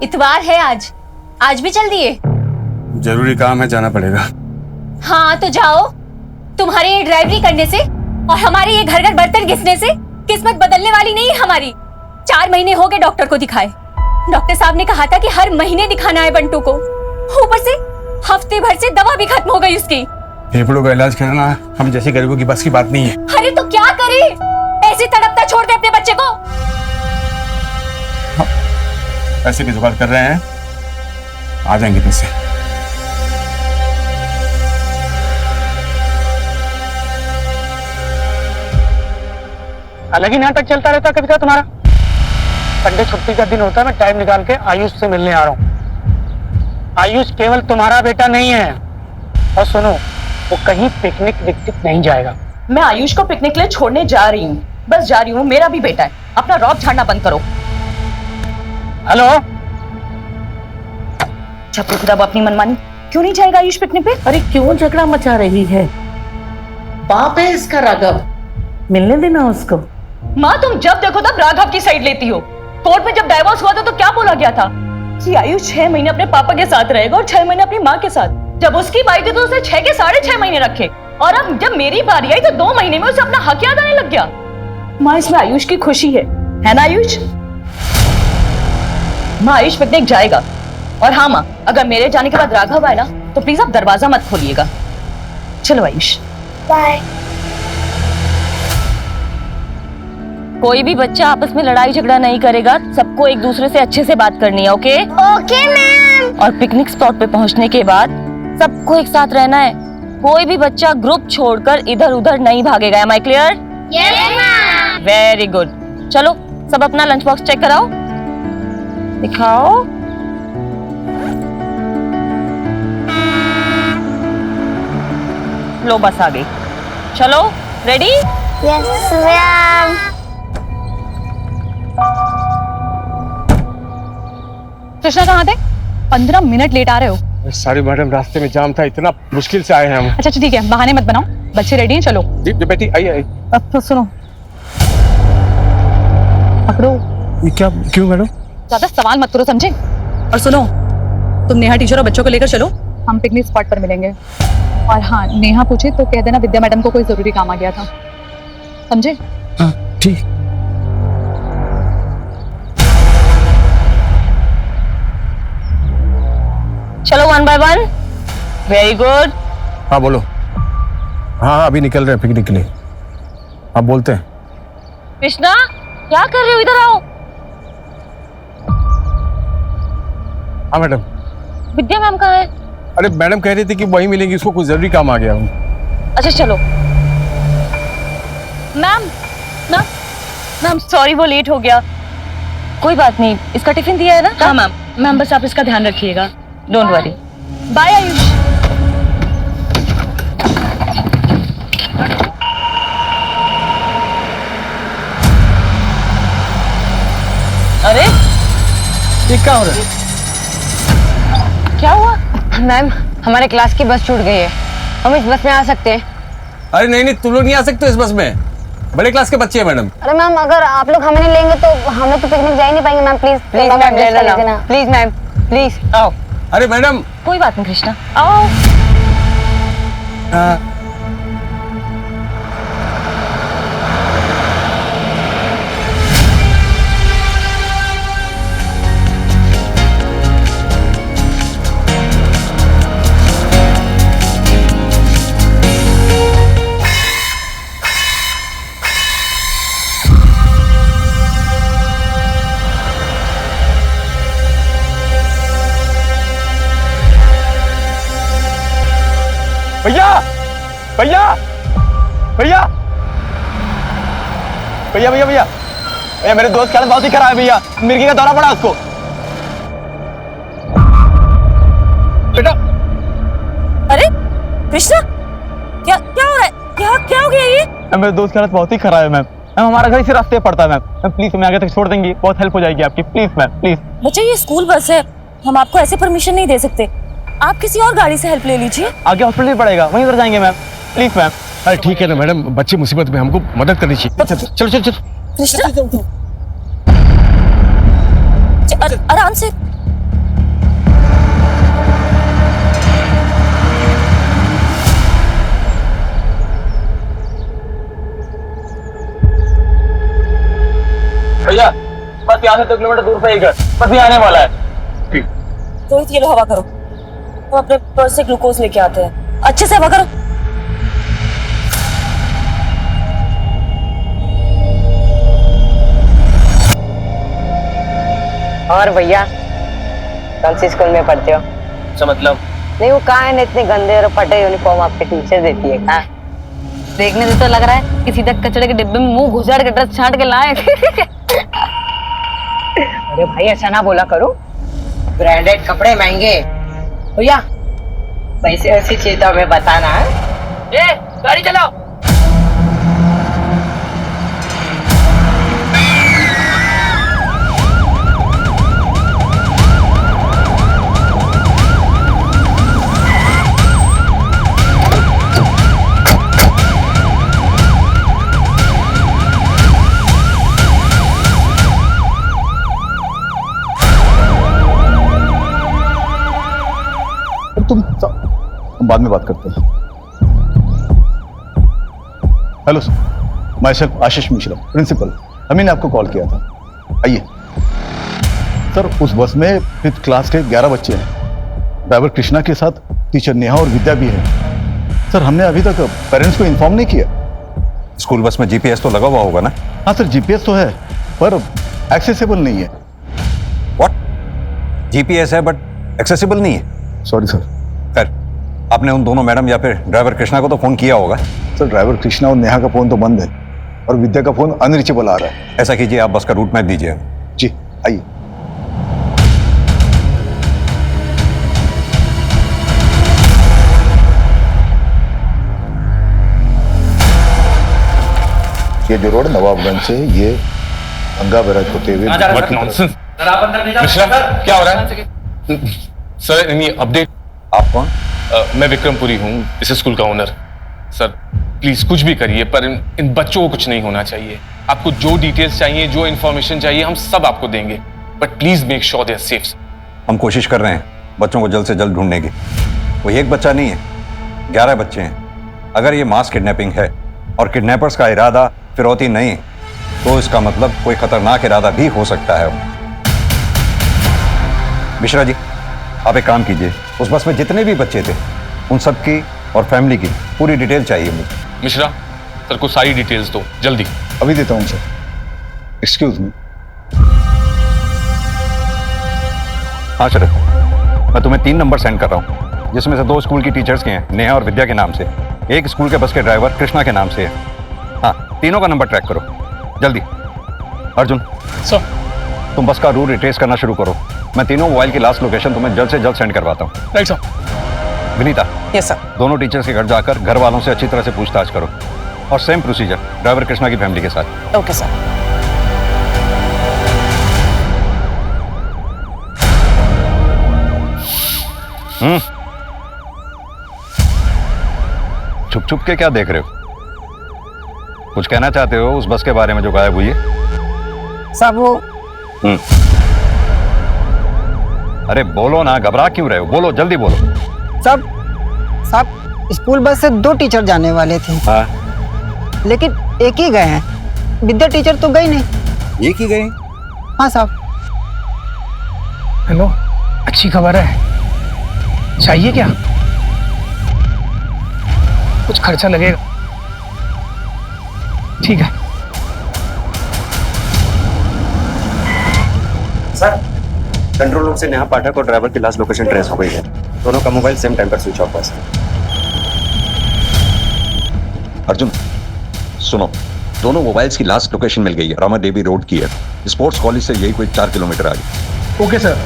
इतवार है आज भी चल दिए? जरूरी काम है, जाना पड़ेगा। हाँ तो जाओ। तुम्हारे ये ड्राइवरी करने से और हमारे ये घर घर बर्तन घिसने से किस्मत बदलने वाली नहीं है हमारी। 4 महीने हो गए डॉक्टर को दिखाए। डॉक्टर साहब ने कहा था कि हर महीने दिखाना है बंटू को। ऊपर से हफ्ते भर से दवा भी खत्म हो गई उसकी। फेफड़ों का इलाज करना हम जैसे गरीबों की बस की बात नहीं है। अरे तो क्या करे, ऐसे तड़पता छोड़ दे अपने बच्चे को। पैसे की जुगाड़ कर रहे हैं, आ जाएंगे पैसे। अलग ही नाटक चलता रहता है कविता तुम्हारा। संडे छुट्टी का दिन होता है, मैं टाइम निकाल के आयुष से मिलने आ रहा हूँ। आयुष केवल तुम्हारा बेटा नहीं है। और सुनो, वो कहीं पिकनिक विकनिक नहीं जाएगा। मैं आयुष को पिकनिक ले छोड़ने जा रही हूँ, बस जा रही हूँ। मेरा भी बेटा है, अपना रौब झाड़ना बंद करो। हेलो, छपरी खुदा अपनी मनमानी। क्यों नहीं जाएगा आयुष पिकनिक पे? अरे क्यों झगड़ा मचा रही है? बाप है इसका राघव, मिलने देना उसको। माँ तुम जब देखो तब राघव की साइड लेती हो। कोर्ट में जब डाइवोर्स हुआ था तो क्या बोला गया था कि आयुष 6 महीने अपने पापा के साथ रहेगा और 6 महीने अपनी माँ के साथ। जब उसकी बारी थी तो उसे 6 के 6.5 महीने रखे, और अब जब मेरी बारी आई तो 2 महीने में उसे अपना हक याद आने लग गया। माँ इसमें आयुष की खुशी है ना आयुष? माँ आयुष पिकनिक जाएगा। और हाँ माँ, अगर मेरे जाने के बाद राघव आए ना तो प्लीज आप दरवाजा मत खोलिएगा। चलो आयुष, बाय। कोई भी बच्चा आपस में लड़ाई झगड़ा नहीं करेगा, सबको एक दूसरे से अच्छे से बात करनी है। Okay okay ma'am. और पिकनिक स्पॉट पे पहुंचने के बाद सबको एक साथ रहना है। कोई भी बच्चा ग्रुप छोड़कर इधर उधर नहीं भागेगा। Am I clear? Yes ma'am. Very good. चलो सब अपना लंच बॉक्स चेक कराओ, दिखाओ। लो बस आ गई। चलो रेडी? Yes ma'am. कृष्णा कहाँ थे? 15 मिनट लेट आ रहे हो। सारी मैडम, रास्ते में जाम था, इतना मुश्किल से आए हैं हम। अच्छा ठीक है, बहाने मत बनाओ। बच्चे रेडी हैं, चलो। जी बेटी, आइए। अब तो सुनो, पकड़ो। ये क्या, क्यों मैडम? ज्यादा सवाल मत करो, समझे? और सुनो, तुम नेहा टीचर और बच्चों को लेकर चलो, हम पिकनिक स्पॉट पर मिलेंगे। और हाँ, नेहा पूछे तो कह देना विद्या मैडम को कोई जरूरी काम आ गया था, समझे? हाँ ठीक। चलो 1 by 1। Very good. हाँ बोलो। हाँ अभी निकल रहे हैं पिकनिक के लिए। आप बोलते हैं। कृष्णा क्या कर रहे हो? इधर आओ। हाँ मैडम। विद्या मैम कहाँ है? अरे मैडम कह रही थी कि वहीं मिलेंगी, उसको कुछ जरूरी काम आ गया। अच्छा चलो। मैम मैम मैम सॉरी, वो लेट हो गया। कोई बात नहीं, इसका टिफिन दिया है ना? हाँ मैम। मैम बस आप इसका ध्यान रखिएगा। Don't worry. बाय आयुष। अरे ये क्या हो रहा है? क्या हुआ? मैम हमारे क्लास की बस छूट गई है, हम इस बस में आ सकते हैं? अरे नहीं, तुम लोग नहीं आ सकते इस बस में, बड़े क्लास के बच्चे हैं मैडम। अरे मैम, अगर आप लोग हमें नहीं लेंगे तो हम लोग तो पिकनिक जा ही नहीं पाएंगे मैम। प्लीज प्लीज मैम ले लेना, प्लीज मैम प्लीज। आओ। अरे मैडम। कोई बात नहीं कृष्णा, आओ। भैया भैया भैया भैया भैया भैया भैया, मेरे दोस्त की हालत बहुत ही खराब है भैया, मिर्गी का दौरा पड़ा उसको। बेटा। अरे कृष्णा क्या क्या हो रहा है? क्या हो गया ये? मेरे दोस्त की हालत बहुत ही खराब है मैम। हमारा घर इसी रास्ते पड़ता है मैम। प्लीज हमें आगे तक छोड़ देंगी, बहुत हेल्प हो जाएगी आपकी। Please ma'am please. बच्चा ये स्कूल बस है, हम आपको ऐसे परमिशन नहीं दे सकते। आप किसी और गाड़ी से हेल्प ले लीजिए। आगे हॉस्पिटल पड़ेगा, वहीं पर जाएंगे मैम। Please ma'am. अरे ठीक है ना मैडम, बच्चे मुसीबत में, हमको मदद करनी चाहिए। चलो चलो चलो। कृष्णा आराम से। बस यहाँ से 2 किलोमीटर दूर पे ही घर, बस भी आने वाला है। रोहित ये लो हवा करो, हम अपने पर्स से ग्लूकोज लेके आते हैं, अच्छे से हवा करो। और भैया कौन सी स्कूल में पढ़ते हो? अच्छा मतलब नहीं वो कहाँ है, इतने गंदे और फटे यूनिफॉर्म आपके टीचर देती है कहाँ? देखने से तो लग रहा है कि सीधा कचड़े के डिब्बे में मुंह घुसाड़ के ड्रेस छांट के लाए। अरे भाई ऐसा ना बोला करो, ब्रांडेड कपड़े महंगे। भैया वैसे ऐसी चीज तो हमें बताना है। गाड़ी चलाओ। हम बाद में बात करते हैं। हेलो सर, मैं सर आशीष मिश्रा, प्रिंसिपल। अमीन ने आपको कॉल किया था, आइए। सर उस बस में 5th क्लास के 11 बच्चे हैं। ड्राइवर कृष्णा के साथ टीचर नेहा और विद्या भी है। सर हमने अभी तक पेरेंट्स को इन्फॉर्म नहीं किया। स्कूल बस में जीपीएस तो लगा हुआ होगा ना? हाँ सर, जीपीएस तो है पर एक्सेसिबल नहीं है। व्हाट? जीपीएस है बट एक्सेसिबल नहीं है? Sorry sir. खैर, आपने उन दोनों मैडम या फिर ड्राइवर कृष्णा को तो फोन किया होगा? सर ड्राइवर कृष्णा और नेहा का फोन तो बंद है और विद्या का फोन अनरीचेबल आ रहा है। ऐसा कीजिए, आप बस का रूट मैप दीजिए। जी आइए। ये जो रोड नवाबगंज से ये गंगा बैराज होते हुए। What nonsense? मिश्रा, क्या हो रहा है? Sir any update? आप कौन? मैं विक्रमपुरी हूँ, इस स्कूल का ओनर। सर प्लीज कुछ भी करिए पर इन बच्चों को कुछ नहीं होना चाहिए। आपको जो डिटेल्स चाहिए, जो इन्फॉर्मेशन चाहिए, हम सब आपको देंगे, but please make sure they are safe. हम कोशिश कर रहे हैं बच्चों को जल्द से जल्द ढूंढने की। वो एक बच्चा नहीं है, 11 बच्चे हैं। अगर ये मास किडनैपिंग है और किडनैपर्स का इरादा फिरौती नहीं, तो इसका मतलब कोई खतरनाक इरादा भी हो सकता है। मिश्रा जी, आप एक काम कीजिए, उस बस में जितने भी बच्चे थे उन सब की और फैमिली की पूरी डिटेल चाहिए मुझे। मिश्रा सर को सारी डिटेल्स दो जल्दी। अभी देता हूँ सर। Excuse me. हाँ शरद, मैं तुम्हें 3 नंबर सेंड कर रहा हूँ, जिसमें से 2 स्कूल की टीचर्स के हैं, नेहा और विद्या के नाम से। एक स्कूल के बस के ड्राइवर कृष्णा के नाम से है। हाँ, तीनों का नंबर ट्रैक करो जल्दी। अर्जुन सर, तुम बस का रूट रिट्रेस करना शुरू करो। मैं तीनों मोबाइल की लास्ट लोकेशन तुम्हें जल्द से जल्द सेंड करवाता हूँ। Right sir. Vinita, yes sir. दोनों टीचर्स के घर जाकर घर वालों से अच्छी तरह से पूछताछ करो और सेम प्रोसीजर ड्राइवर कृष्णा की फैमिली के साथ। Okay sir. छुप छुप के क्या देख रहे हो? कुछ कहना चाहते हो उस बस के बारे में जो गायब हुई है? सब वो अरे बोलो ना, घबरा क्यों रहे हो? बोलो, जल्दी बोलो। सब स्कूल बस से 2 टीचर जाने वाले थे। हाँ, लेकिन एक ही गए हैं। विद्या टीचर तो गई नहीं। एक ही गए? हाँ साहब। हेलो, अच्छी खबर है। चाहिए क्या? कुछ खर्चा लगेगा। ठीक है सर, कंट्रोल रूम से नेहा पाठक और ड्राइवर की लास्ट लोकेशन ट्रेस हो गई है। दोनों का मोबाइल सेम टाइम पर स्विच ऑफ हुआ है। अर्जुन सुनो, दोनों मोबाइल्स की लास्ट लोकेशन मिल गई है, रामा देवी रोड की है। स्पोर्ट्स कॉलेज से यही कोई 4 किलोमीटर आगे। Okay sir.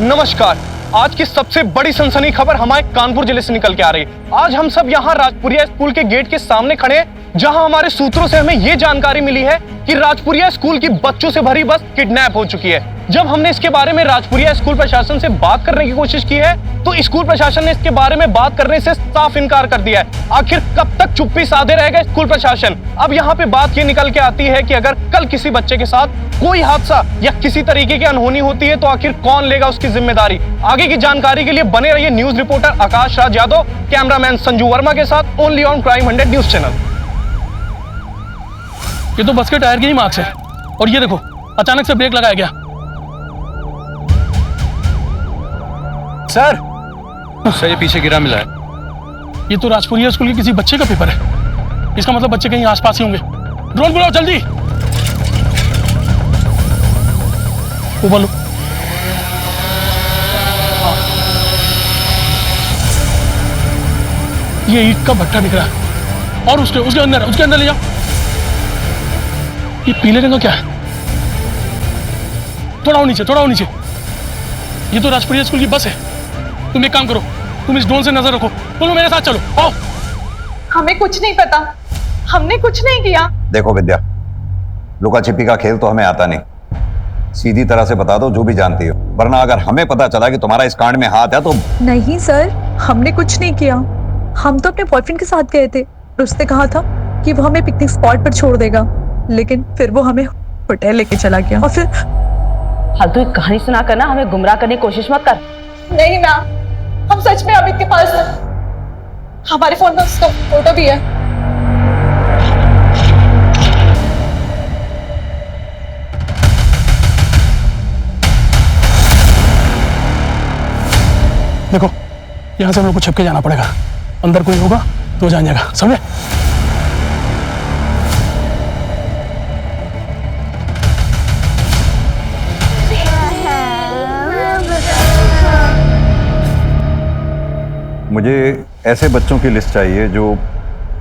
नमस्कार, आज की सबसे बड़ी सनसनी खबर हमारे कानपुर जिले से निकल के आ रही है। आज हम सब यहाँ राजपुरिया स्कूल के गेट के सामने खड़े हैं, जहाँ हमारे सूत्रों से हमें ये जानकारी मिली है कि राजपुरिया स्कूल की बच्चों से भरी बस किडनैप हो चुकी है। जब हमने इसके बारे में राजपुरिया स्कूल प्रशासन से बात करने की कोशिश की है, तो स्कूल प्रशासन ने इसके बारे में बात करने से साफ इनकार कर दिया है। आखिर कब तक चुप्पी साधे रहेगा स्कूल प्रशासन? अब यहाँ पे बात ये निकल के आती है कि अगर कल किसी बच्चे के साथ कोई हादसा या किसी तरीके की अनहोनी होती है, तो आखिर कौन लेगा उसकी जिम्मेदारी? आगे की जानकारी के लिए बने रहिए news reporter Akash Raj Yadav, cameraman Sanju Verma के साथ, only on crime 100 news channel. ये तो बस के टायर के ही मार्क्स है, और ये देखो अचानक से ब्रेक लगाया गया। सर सर ये पीछे गिरा मिला है। ये तो राजपुरिया स्कूल के किसी बच्चे का पेपर है। इसका मतलब बच्चे कहीं आसपास ही होंगे। ड्रोन बुलाओ जल्दी। ऊपर लो। ये ईंट का भट्टा दिख रहा है और उसके अंदर ले जाओ। ये पीले रंग का क्या है? थोड़ा और नीचे। ये तो राजपुरिया स्कूल की बस है। तुम एक काम करो, तुम इस ड्रोन से नजर रखो। तुम मेरे साथ चलो, आओ। हमें कुछ नहीं पता, हमने कुछ नहीं किया। देखो विद्या, लुका छिपी का खेल तो हमें आता नहीं। सीधी तरह से बता दो जो भी जानती हो, वरना अगर हमें पता चला कि तुम्हारा इस कांड में हाथ है तो। नहीं सर, हमने कुछ नहीं किया। हम तो अपने बॉयफ्रेंड के साथ गए थे और उसने कहा था कि वो हमें पिकनिक स्पॉट पर छोड़ देगा, लेकिन फिर वो हमें होटल लेके चला गया और फिर। फालतू एक कहानी सुना कर ना हमें गुमराह करने की कोशिश मत कर। नहीं मैम, हम सच में अमित के पास हैं। हमारे फोन में उसका फोटो भी है। देखो, यहां से हम लोग को छुप के जाना पड़ेगा। अंदर कोई होगा तो जान जाएगा, समझे? मुझे ऐसे बच्चों की लिस्ट चाहिए जो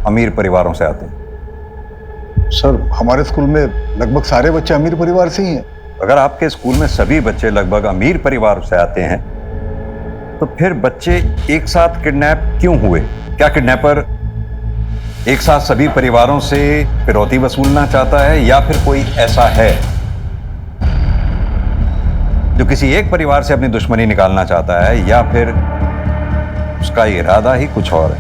अमीर परिवारों से आते हैं। सर, हमारे स्कूल में लगभग सारे बच्चे अमीर परिवार से ही हैं। अगर आपके स्कूल में सभी बच्चे लगभग अमीर परिवार से आते हैं तो फिर बच्चे एक साथ किडनैप क्यों हुए? क्या किडनैपर एक साथ सभी परिवारों से फिरौती वसूलना चाहता है, या फिर कोई ऐसा है जो किसी एक परिवार से अपनी दुश्मनी निकालना चाहता है, या फिर उसका इरादा ही कुछ और है?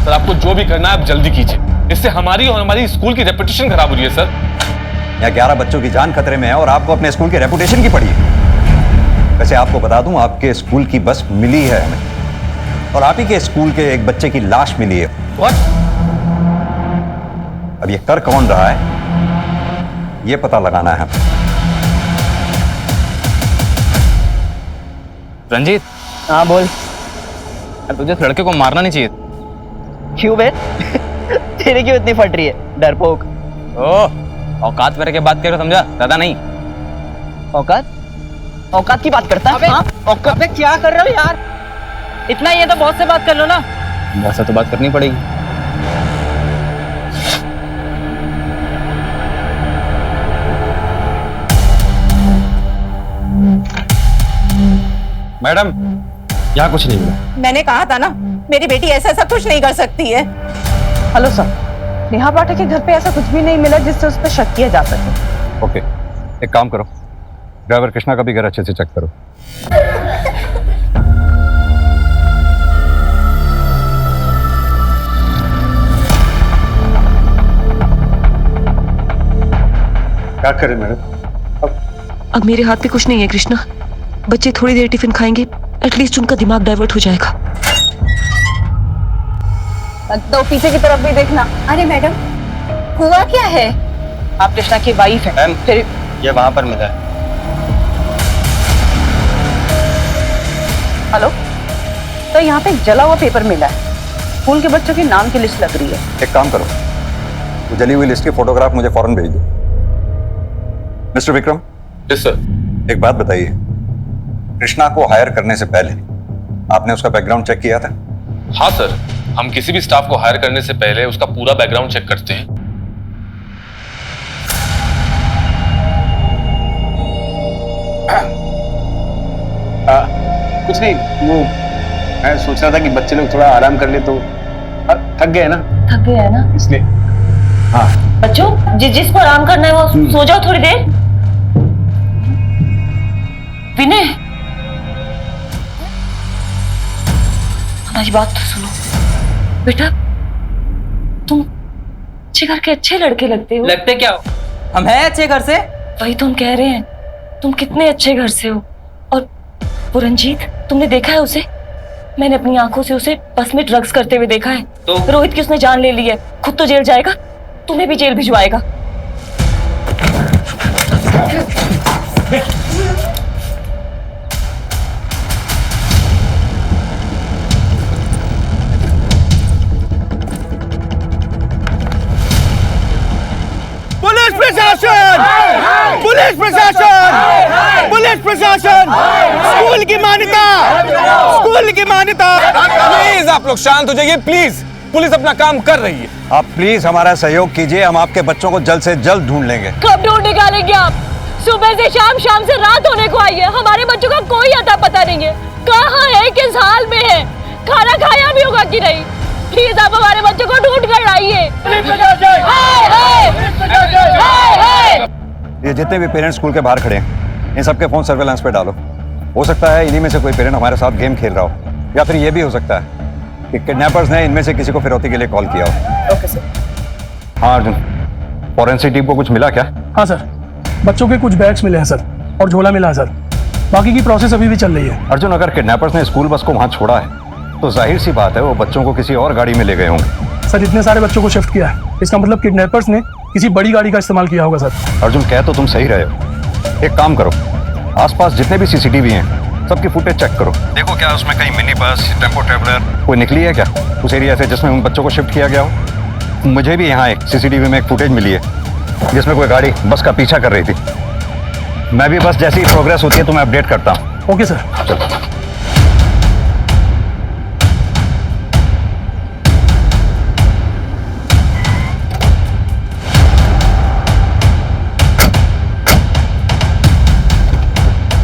सर, आपको जो भी करना है आप जल्दी कीजिए। इससे हमारी और हमारी स्कूल की रेपुटेशन खराब हो रही है सर। यहाँ 11 बच्चों की जान खतरे में है और आपको अपने स्कूल की रेपुटेशन की पड़ी है। वैसे आपको बता दूं, आपके स्कूल की बस मिली है हमें, और आप ही के स्कूल के एक बच्चे की लाश मिली है। What? अब ये कर कौन रहा है ये पता लगाना है। रंजीत। हाँ बोल। तुझे इस लड़के को मारना नहीं चाहिए। क्यों बे? तेरी क्यों इतनी फट रही है, डरपोक? औकात मेरे के बात कर, समझा? ज्यादा नहीं। औकात की बात करता है? हाँ? औकात में क्या कर रहे हो यार? इतना ही है तो बहुत से बात कर लो ना। वैसे तो बात करनी पड़ेगी। मैडम, यहाँ कुछ नहीं मिला। मैंने कहा था ना, मेरी बेटी ऐसा सब कुछ नहीं कर सकती है। हेलो सर, नेहा पाठक के घर पे ऐसा कुछ भी नहीं मिला जिससे उस पर शक किया जा सके। ओके, एक काम करो, ड्राइवर कृष्णा का भी घर अच्छे से चेक करो। क्या करें मैडम? अब मेरे हाथ पे कुछ नहीं है कृष्णा। बच्चे थोड़ी देर टिफिन खाएंगे, एटलीस्ट उनका दिमाग डाइवर्ट हो जाएगा। तो पीछे की तरफ भी देखना। अरे मैडम, हुआ क्या है? आप कृष्णा की वाइफ है। फिर ये वहां पर मिला है। हेलो, तो यहाँ पे एक जला हुआ पेपर मिला है। स्कूल के बच्चों के नाम की लिस्ट लग रही है। एक काम करो, वो जली हुई लिस्ट की फोटोग्राफ मुझे फौरन भेज दो। मिस्टर विक्रम। Yes sir. एक बात बताइए, कृष्णा को हायर करने से पहले आपने उसका बैकग्राउंड चेक किया था? हाँ सर, हम किसी भी स्टाफ को हायर करने से पहले उसका पूरा बैकग्राउंड चेक करते हैं। कुछ नहीं, वो मैं सोच रहा था कि बच्चे लोग थोड़ा आराम कर ले तो थक गए ना। थक गया है ना इसलिए। हाँ बच्चों, जिसको आराम करना है वो सो जाओ थोड़ी देर। विनय, हमारी बात तो सुनो बेटा। तुम अच्छे घर के अच्छे लड़के लगते हो। लगते क्या हो? हम हैं अच्छे घर से। वही तो हम कह रहे हैं, तुम कितने अच्छे घर से हो। और वो रंजीत, तुमने देखा है उसे? मैंने अपनी आंखों से उसे बस में ड्रग्स करते हुए देखा है। तो रोहित की उसने जान ले ली है, खुद तो जेल जाएगा, तुम्हें भी जेल भिजवाएगा। पुलिस प्रशासन, पुलिस प्रशासन, पुलिस प्रशासन, स्कूल की मान्यता, स्कूल की मान्यता। प्लीज आप लोग शांत हो जाइए, प्लीज। पुलिस अपना काम कर रही है। आप प्लीज हमारा सहयोग कीजिए, हम आपके बच्चों को जल्द से जल्द ढूंढ लेंगे। कब ढूंढ निकालेंगे आप? सुबह से शाम, शाम से रात होने को आई है, हमारे बच्चों का कोई अता पता नहीं है। कहाँ है, किस हाल में है, खाना खाया भी होगा कि नहीं? प्लीज आप हमारे बच्चों को ढूंढ कर लाइए। ये जितने भी पेरेंट्स स्कूल के बाहर खड़े हैं, इन सबके फोन सर्वेलेंस पे डालो। हो सकता है इन्हीं में से कोई पेरेंट हमारे साथ गेम खेल रहा हो, या फिर ये भी हो सकता है कि किडनैपर्स ने इनमें से किसी को फिरौती के लिए कॉल किया हो। Okay sir. हाँ अर्जुन, फॉरेंसिक टीम को कुछ मिला क्या? हाँ सर, बच्चों के कुछ बैग्स मिले हैं सर, और झोला मिला है सर। बाकी की प्रोसेस अभी भी चल रही है। अर्जुन, अगर किडनैपर्स ने स्कूल बस को वहाँ छोड़ा है तो जाहिर सी बात है वो बच्चों को किसी और गाड़ी में ले गए होंगे। सर, इतने सारे बच्चों को शिफ्ट किया है, इसका मतलब किडनैपर्स ने किसी बड़ी गाड़ी का इस्तेमाल किया होगा सर। अर्जुन, कह तो तुम सही रहे हो। एक काम करो, आसपास जितने भी सीसीटीवी हैं सबकी फुटेज चेक करो, देखो क्या उसमें कहीं मिनी बस, टेम्पो ट्रेवलर कोई निकली है क्या उस एरिया से जिसमें उन बच्चों को शिफ्ट किया गया हो। मुझे भी यहाँ एक सीसीटीवी में एक फुटेज मिली है जिसमें कोई गाड़ी बस का पीछा कर रही थी। मैं भी बस जैसी ही प्रोग्रेस होती है तो मैं अपडेट करता हूँ। Okay sir. चलो।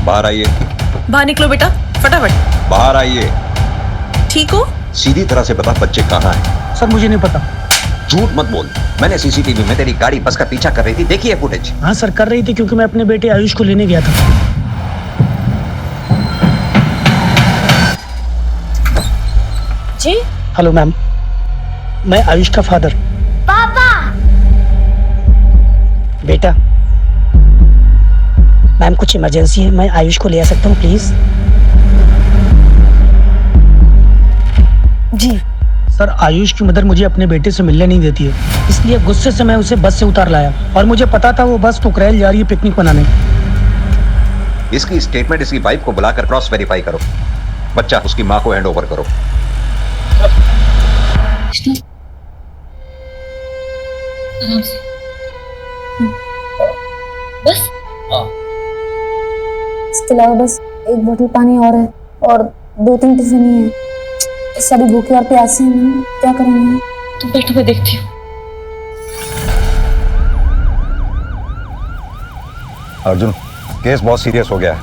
बाहर आइए। बाहर निकलो बेटा, फटाफट बाहर आइए। ठीक हो? सीधी तरह से बता बच्चे कहाँ हैं? सर मुझे नहीं पता। झूठ मत बोल, मैंने सीसीटीवी में तेरी गाड़ी बस का पीछा कर रही थी, देखी है फुटेज? हाँ सर, कर रही थी क्योंकि मैं अपने बेटे आयुष को लेने गया था। जी हेलो मैम, मैं आयुष का फादर। पापा। बेटा, मैम कुछ इमरजेंसी है, मैं आयुष को ले आ सकता हूँ प्लीज? जी सर, आयुष की मदर मुझे अपने बेटे से मिलने नहीं देती है, इसलिए गुस्से से मैं उसे बस से उतार लाया, और मुझे पता था वो बस टुकरेल जा रही है पिकनिक मनाने। इसकी स्टेटमेंट इसकी वाइफ को बुलाकर क्रॉस वेरीफाई करो। बच्चा उसकी माँ को हैंड ओवर करो। आराम से। बस इसके अलावा बस एक बोतल पानी और है, और 2-3 टिफिन ही है। सभी भूखे और प्यासे हैं मैम, क्या करेंगे? तुम बैठो, मैं देखती हूँ। अर्जुन, केस बहुत सीरियस हो गया है।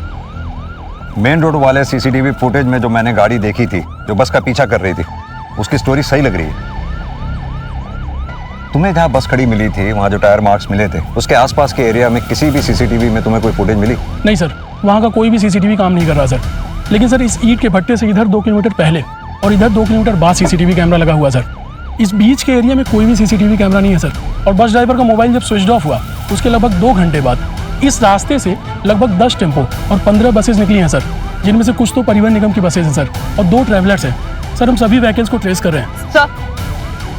मेन रोड वाले सीसीटीवी फुटेज में जो मैंने गाड़ी देखी थी जो बस का पीछा कर रही थी, उसकी स्टोरी सही लग रही है। तुम्हें जहाँ बस खड़ी मिली थी वहाँ जो टायर मार्क्स मिले थे, उसके आसपास के एरिया में किसी भी सीसीटीवी में तुम्हें कोई फुटेज मिली? नहीं सर, वहाँ का कोई भी सीसीटीवी काम नहीं कर रहा सर। लेकिन सर, इस ईंट के भट्टे से इधर 2 किलोमीटर पहले और इधर 2 किलोमीटर बाद सीसीटीवी कैमरा लगा हुआ सर। इस बीच के एरिया में कोई भी सीसीटीवी कैमरा नहीं है सर। और बस ड्राइवर का मोबाइल जब स्विच ऑफ हुआ उसके लगभग 2 घंटे बाद इस रास्ते से लगभग 10 टेम्पो और 15 बसेस निकली हैं सर, जिनमें से कुछ तो परिवहन निगम की बसेस हैं सर, और 2 ट्रैवलर्स हैं सर। हम सभी व्हीकल्स को ट्रेस कर रहे हैं सर।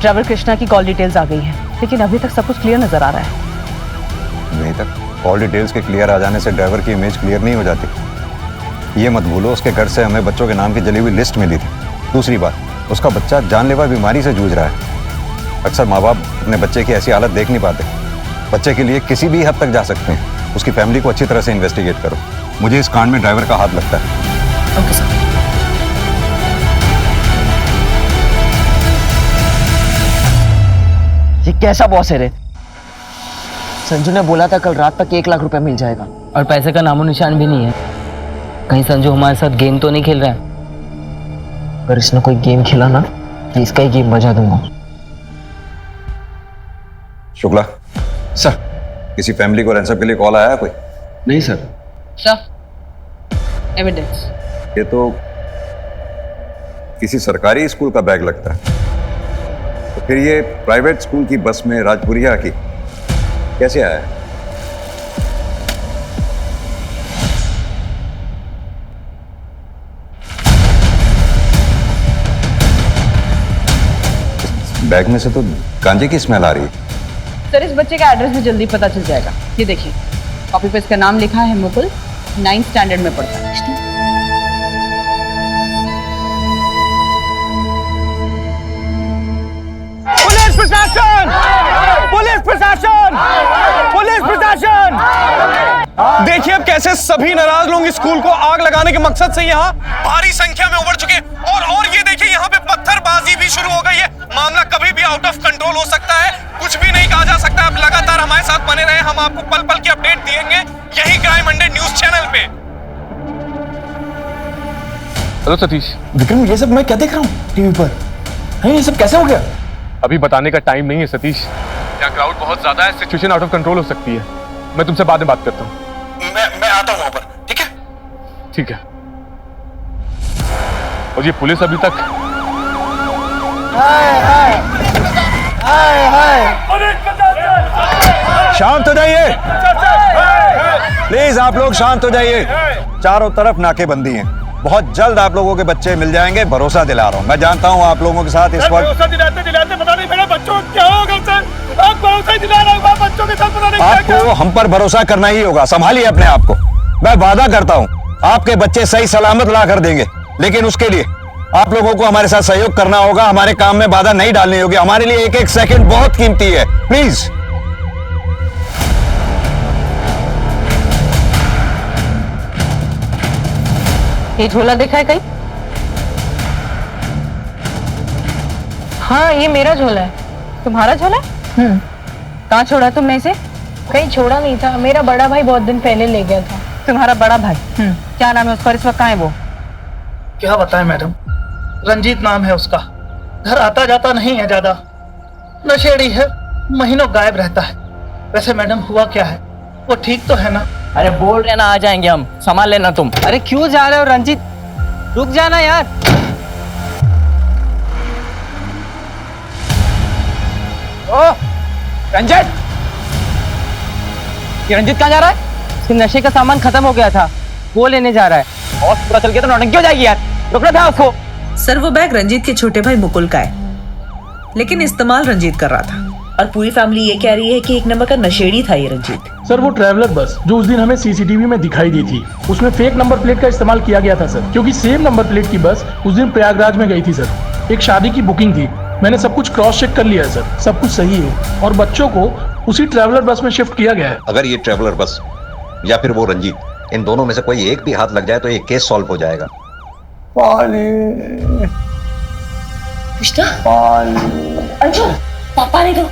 ड्राइवर कृष्णा की कॉल डिटेल्स आ गई हैं, लेकिन अभी तक सब कुछ क्लियर नजर आ रहा है। नहीं तक कॉल डिटेल्स के क्लियर आ जाने से ड्राइवर की इमेज क्लियर नहीं हो जाती। ये मत भूलो, उसके घर से हमें बच्चों के नाम की जली हुई लिस्ट मिली थी। दूसरी बात, उसका बच्चा जानलेवा बीमारी से जूझ रहा है। अक्सर माँ बाप अपने बच्चे की ऐसी हालत देख नहीं पाते। बच्चे के लिए किसी भी हद तक जा सकते हैं। उसकी फैमिली को अच्छी तरह से इन्वेस्टिगेट करो। मुझे इस कांड में ड्राइवर का हाथ लगता है। Okay sir. ये कैसा बॉस है रे? संजू ने बोला था कल रात तक 1 लाख रुपए मिल जाएगा, और पैसे का नामो निशान भी नहीं है। कहीं संजू हमारे साथ गेम तो नहीं खेल रहा है? अगर इसने कोई गेम खेला ना तो इसका ही गेम बजा दूंगा। शुक्ला सर, किसी फैमिली को रैंसम के लिए कॉल आया है कोई? नहीं सर। Sir evidence. ये तो किसी सरकारी स्कूल का बैग लगता है, तो फिर ये प्राइवेट स्कूल की बस में राजपुरिया की कैसे आया है? बैग में से तो गांजे की स्मेल आ रही है। सर, इस बच्चे का एड्रेस भी जल्दी पता चल जाएगा, ये देखिए। कॉपी पे इसका नाम लिखा है मुकुल, 9th स्टैंडर्ड में पढ़ता है। पुलिस प्रशासन! पुलिस प्रशासन! पुलिस प्रशासन! देखिए अब कैसे सभी नाराज लोग स्कूल को आग लगाने के मकसद से यहाँ भारी संख्या में उमड़ चुके और ये देखिए यहाँ पे पत्थरबाजी भी शुरू हो गई है। मामला कभी भी आउट ऑफ कंट्रोल हो सकता है, कुछ भी नहीं कहा जा सकता। आप लगातार हमारे साथ बने रहे, हम आपको पल पल की अपडेट देंगे यही क्राइम 100 न्यूज चैनल पे। हेलो सतीश। विक्रम, ये सब मैं क्या देख रहा हूँ टीवी पर? ये सब कैसे हो गया? अभी बताने का टाइम नहीं है सतीश, यहाँ क्राउड बहुत ज्यादा है, सिचुएशन आउट ऑफ कंट्रोल हो सकती है। मैं तुमसे बाद में बात करता हूँ। मैं आता हूँ वहां पर, ठीक है? ठीक है। और ये पुलिस अभी तक शांत हो जाइए प्लीज, आप लोग शांत हो जाइए। चारों तरफ नाकेबंदी है, बहुत जल्द आप लोगों के बच्चे मिल जाएंगे, भरोसा दिला रहा हूँ। मैं जानता हूँ आप लोगों के साथ इस वक्त भरोसा दिलाते पता नहीं मेरे बच्चों को क्या होगा सर। आप भरोसा दिला रहे हो, बच्चों के साथ पता नहीं आपको हम पर भरोसा करना ही होगा। संभालिए अपने आप को। मैं वादा करता हूँ आपके बच्चे सही सलामत ला कर देंगे, लेकिन उसके लिए आप लोगों को हमारे साथ सहयोग करना होगा, हमारे काम में बाधा नहीं डालनी होगी। हमारे लिए एक एक सेकंड बहुत कीमती है, प्लीज। ये झोला देखा है कहीं? हाँ, ये मेरा झोला है। तुम्हारा झोला? कहाँ छोड़ा तुमने इसे? कहीं छोड़ा नहीं था, मेरा बड़ा भाई बहुत दिन पहले ले गया था। तुम्हारा बड़ा भाई? क्या नाम है उसका? इस वक्त कहाँ है वो? क्या बताएं मैडम, रंजीत नाम है उसका। घर आता जाता नहीं है ज्यादा, नशेड़ी है, महीनों गायब रहता है। वैसे मैडम हुआ क्या है, वो ठीक तो है ना? अरे बोल रहे ना आ जाएंगे हम, संभाल लेना तुम। अरे क्यों जा रहे हो रंजीत, रुक जाना यार। ओ रंजीत, ये रंजीत कहाँ जा रहा है? इसके नशे का सामान खत्म हो गया था, वो लेने जा रहा है। और पूरा चल गया तो नौटंकी हो जाएगी यार, रुकना था उसको। सर वो बैग रंजीत के छोटे भाई मुकुल का है, लेकिन इस्तेमाल रंजीत कर रहा था। और पूरी फैमिली ये कह रही है कि एक नंबर का नशेड़ी था ये रंजीत। सर वो ट्रैवलर बस जो उस दिन हमें सीसीटीवी में दिखाई दी थी, उसमें फेक नंबर प्लेट का इस्तेमाल किया गया था सर, क्योंकि सेम नंबर प्लेट की बस उस दिन प्रयागराज में गई थी सर। एक शादी की बुकिंग थी, मैंने सब कुछ क्रॉस चेक कर लिया है सर, सब कुछ सही है। और बच्चों को उसी ट्रैवलर बस में शिफ्ट किया गया है। अगर ये ट्रैवलर बस या फिर वो रंजीत, इन दोनों में से कोई एक भी हाथ लग जाए तो ये केस सॉल्व हो जाएगा। कृष्णा, अंजू, पानी दो।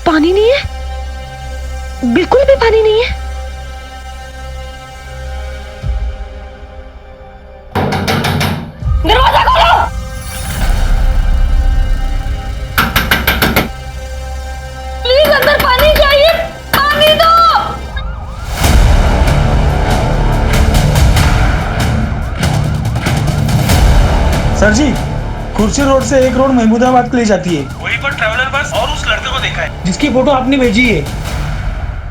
पानी नहीं है, बिल्कुल भी पानी नहीं है। दरवाजा खोलो। प्लीज अंदर पानी चाहिए, पानी दो। सर जी, कुर्सी रोड से एक रोड महमूदाबाद के लिए जाती है, वहीं पर ट्रैवलर बस और उस लड़के को देखा है जिसकी फोटो आपने भेजी है।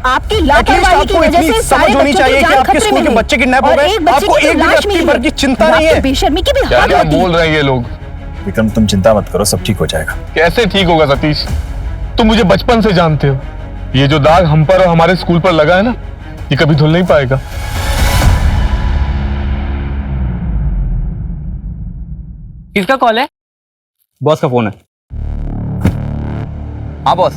आपकी लापरवाही की वजह से सारे बच्चों की जान खतरे में है। बच्चे किडनैप हो गए, आपको एक भी अपनी भर की चिंता नहीं है। बेशर्मी की भी हद क्या होती है। बोल रहे हैं ये लोग? विक्रम तुम चिंता मत करो, सब ठीक हो जाएगा। कैसे ठीक होगा सतीश, तुम मुझे बचपन से जानते हो, ये जो दाग हम पर और हमारे स्कूल पर लगा है ना, ये कभी धुल नहीं पाएगा। किसका कॉल है? बॉस का फोन है। हाँ बॉस।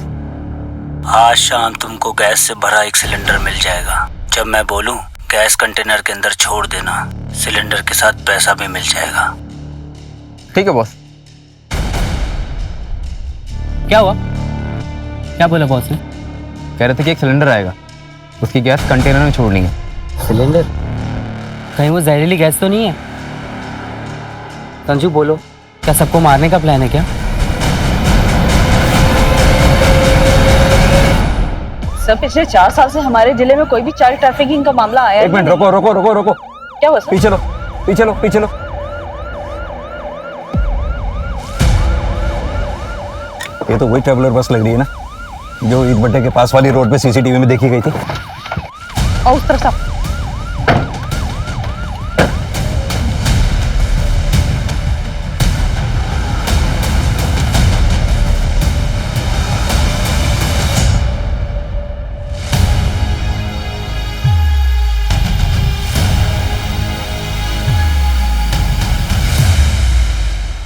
आज शाम तुमको गैस से भरा एक सिलेंडर मिल जाएगा। जब मैं बोलूं गैस कंटेनर के अंदर छोड़ देना, सिलेंडर के साथ पैसा भी मिल जाएगा। ठीक है बॉस। क्या हुआ? क्या बोला बॉस ने? कह रहे थे कि एक सिलेंडर आएगा, उसकी गैस कंटेनर में छोड़नी है। सिलेंडर? कहीं वो जहरीली गैस तो नहीं है? संजू बोलो, क्या सबको मारने का प्लान है क्या? सर पिछले 4 साल से हमारे जिले में कोई भी चाइल्ड ट्रैफिकिंग का मामला आया एक मिनट रुको रुको रुको रुको। क्या हुआ सर? पीछे लो पीछे लो पीछे लो। ये तो वही ट्रैवलर बस लग रही है ना, जो ईद भट्टे के पास वाली रोड पे सीसीटीवी में देखी गई थी। और उस तरफ से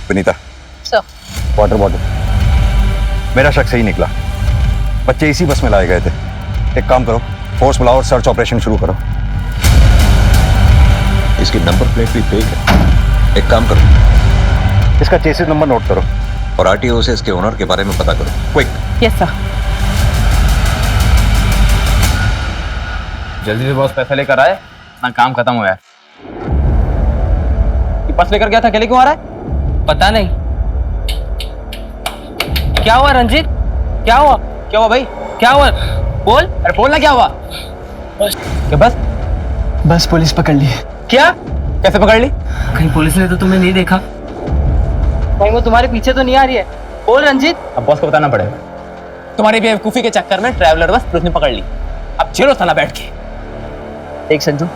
विनीता, सर। Water bottle. मेरा शक सही निकला, बच्चे इसी बस में लाए गए थे। एक काम करो, फोर्स बुलाओ और सर्च ऑपरेशन शुरू करो। इसकी नंबर प्लेट भी फेक है। एक काम करो, इसका चेसिस नंबर नोट करो और आरटीओ से इसके ओनर के बारे में पता करो, क्विक। Yes sir. जल्दी से बॉस पैसा लेकर आए ना, काम खत्म हुआ है। पर्स लेकर गया था, अकेले क्यों आ रहा है? पता नहीं। क्या हुआ रंजीत? क्या हुआ? क्या हुआ भाई? क्या हुआ? बोल, अरे बोलना क्या हुआ? क्या बस? बस पुलिस पकड़ ली। क्या? कैसे पकड़ ली? कहीं पुलिस ने तो तुम्हें नहीं देखा? कहीं वो तुम्हारे पीछे तो नहीं आ रही है? बोल रंजीत। अब बॉस को बताना पड़ेगा। तुम्हारी बेवकूफी के चक्कर में ट्रैवलर बस पुलिस ने पकड़ ली। अब झेलो साला बैठ के। देख संजू,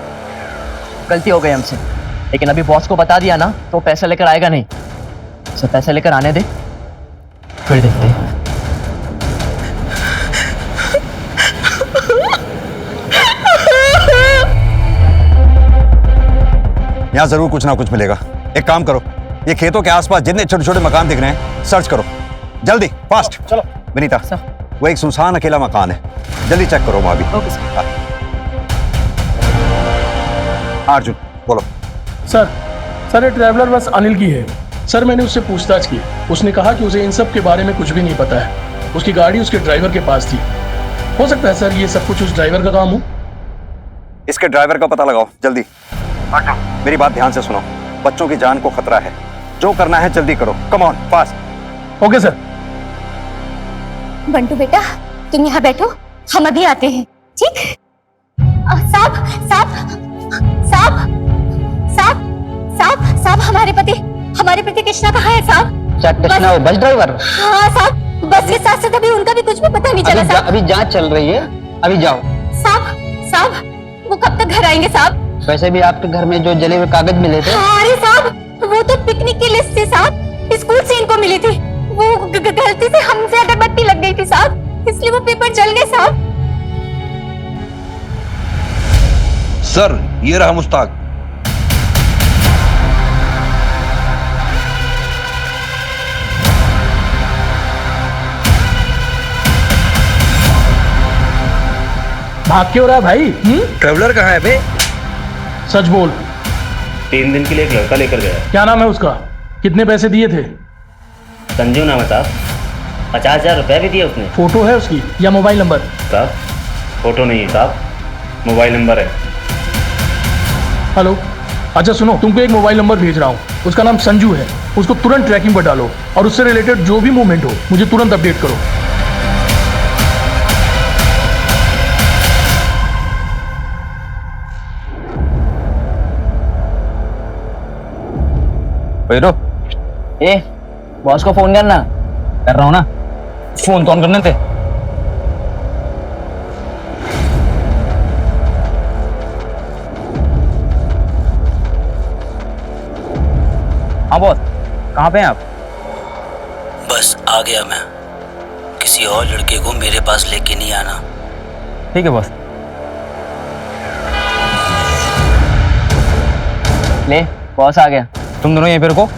गलती हो गई हमसे, लेकिन अभी बॉस को बता दिया ना तो पैसा लेकर आएगा नहीं। उसे पैसा लेकर आने दे, फिर देखते हैं। यहाँ जरूर कुछ ना कुछ मिलेगा। एक काम करो, ये खेतों के आसपास जितने छोटे छोटे मकान दिख रहे हैं सर्च करो, जल्दी, फास्ट। चलो विनीता, वो एक सुनसान अकेला मकान है, जल्दी चेक करो वहां भी। Okay sir. अर्जुन बोलो। सर ये ट्रैवलर बस अनिल की है। सर मैंने उससे पूछताछ की, उसने कहा कि उसे इन सब के बारे में कुछ भी नहीं पता है। उसकी गाड़ी उसके ड्राइवर के पास थी। हो सकता है सर ये सब कुछ उस ड्राइवर का काम हो। इसके ड्राइवर का पता लगाओ जल्दी। मेरी बात ध्यान से सुनो, बच्चों की जान को खतरा है, जो करना है जल्दी करो, come on fast. Okay sir. Bantu बेटा, तुम यहाँ बैठो, हम अभी आते हैं, ठीक? साहब साहब साहब साहब साहब साहब, हमारे पति कृष्णा कहाँ है साहब? क्या कृष्णा वो बस ड्राइवर? हाँ साहब, बस के साथ साथ अभी उनका भी कुछ भी पता नहीं चला साहब। अभी जांच चल रही है, अभी जाओ। साहब वो कब तक घर आएंगे साहब? वैसे भी आपके घर में जो जले हुए कागज मिले थे। अरे साहब, वो तो पिकनिक की लिस्ट थी साहब, स्कूल से इनको मिली थी। वो गलती से हमसे अगरबत्ती लग गई थी साहब, इसलिए वो पेपर जल गए साहब। सर ये रहा मुश्ताक। भाग क्यों रहा है भाई? ट्रैवलर कहाँ है बे? सच बोल। 3 दिन के लिए एक लड़का लेकर गया। क्या नाम है उसका? कितने पैसे दिए थे? संजू नाम है साहब, 50,000 रुपए भी दिए उसने। फोटो है उसकी या मोबाइल नंबर? साहब फोटो नहीं है साहब, मोबाइल नंबर है। हेलो, अच्छा सुनो, तुमको एक मोबाइल नंबर भेज रहा हूँ, उसका नाम संजू है। उसको तुरंत ट्रैकिंग पर डालो और उससे रिलेटेड जो भी मूवमेंट हो मुझे तुरंत अपडेट करो। ए, बॉस को फोन करना। कर रहा हूँ ना, फोन तो ऑन करने थे। हाँ बॉस, कहाँ पे हैं आप? बस आ गया मैं। किसी और लड़के को मेरे पास लेके नहीं आना। ठीक है बॉस। ले, बॉस आ गया। तुम दोनों यहीं पे रुको,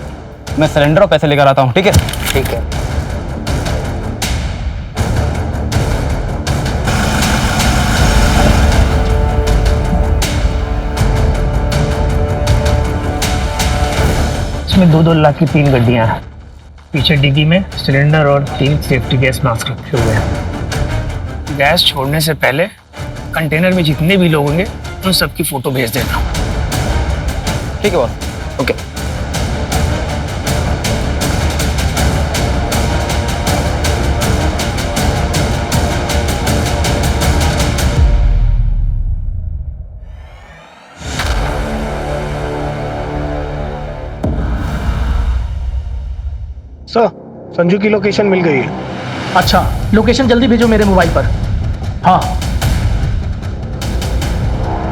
मैं सिलेंडर और पैसे लेकर आता हूँ, ठीक है? ठीक है। इसमें 2-2 लाख की 3 गड्डियां हैं। पीछे डिग्गी में सिलेंडर और 3 सेफ्टी गैस मास्क रखे हुए हैं। गैस छोड़ने से पहले कंटेनर में जितने भी लोग होंगे उन सबकी फोटो भेज देना। ठीक है बॉस, ओके। सर, संजू की लोकेशन मिल गई है। अच्छा, लोकेशन जल्दी भेजो मेरे मोबाइल पर। हाँ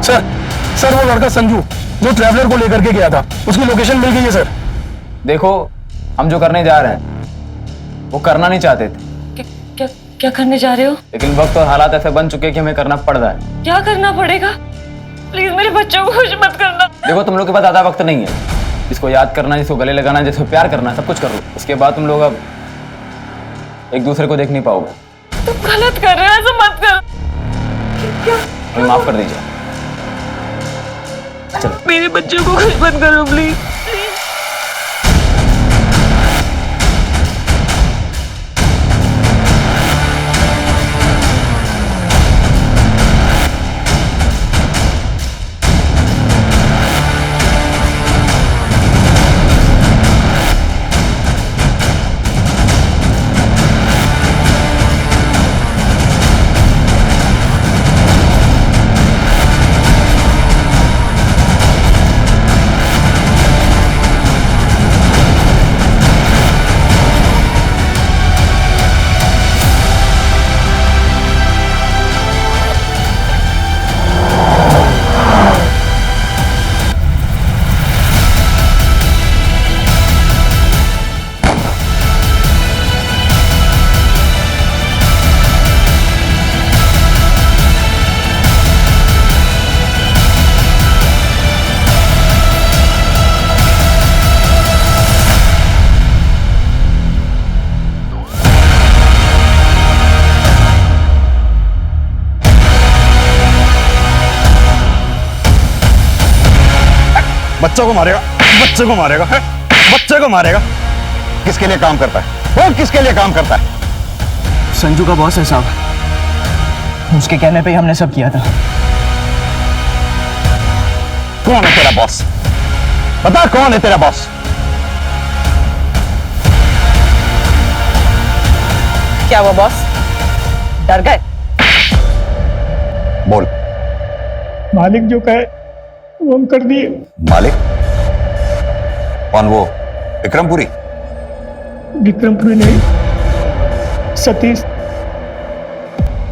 सर वो लड़का संजू जो ट्रैवलर को लेकर के गया था, उसकी लोकेशन मिल गई है सर। देखो, हम जो करने जा रहे हैं वो करना नहीं चाहते थे। क्या करने जा रहे हो? लेकिन वक्त और हालात ऐसे बन चुके हैं कि हमें करना पड़ रहा है। क्या करना पड़ेगा? प्लीज मेरे बच्चों को कुछ मत करना। देखो, तुम लोग के पास ज्यादा वक्त नहीं है, जिसको याद करना, जिसको गले लगाना, जिसको प्यार करना, सब कुछ कर लो। उसके बाद तुम लोग अब एक दूसरे को देख नहीं पाओगे। तुम गलत कर रहे हो, ऐसा मत कर। हमें माफ कर दीजिए। चलो मेरे बच्चों को कुछ मत करो प्लीज। बच्चों को मारेगा, बच्चे को मारेगा, है? बच्चे को मारेगा। किसके लिए काम करता है वो? किसके लिए काम करता है? संजू का बॉस है साहब, उसके कहने पे ही हमने सब किया था। कौन है तेरा बॉस? बता कौन है तेरा बॉस? क्या वो बॉस डर गए? बोल। मालिक जो कहे वो हम कर दिए। मालिक? कौन वो? विक्रमपुरी? विक्रमपुरी नहीं, सतीश।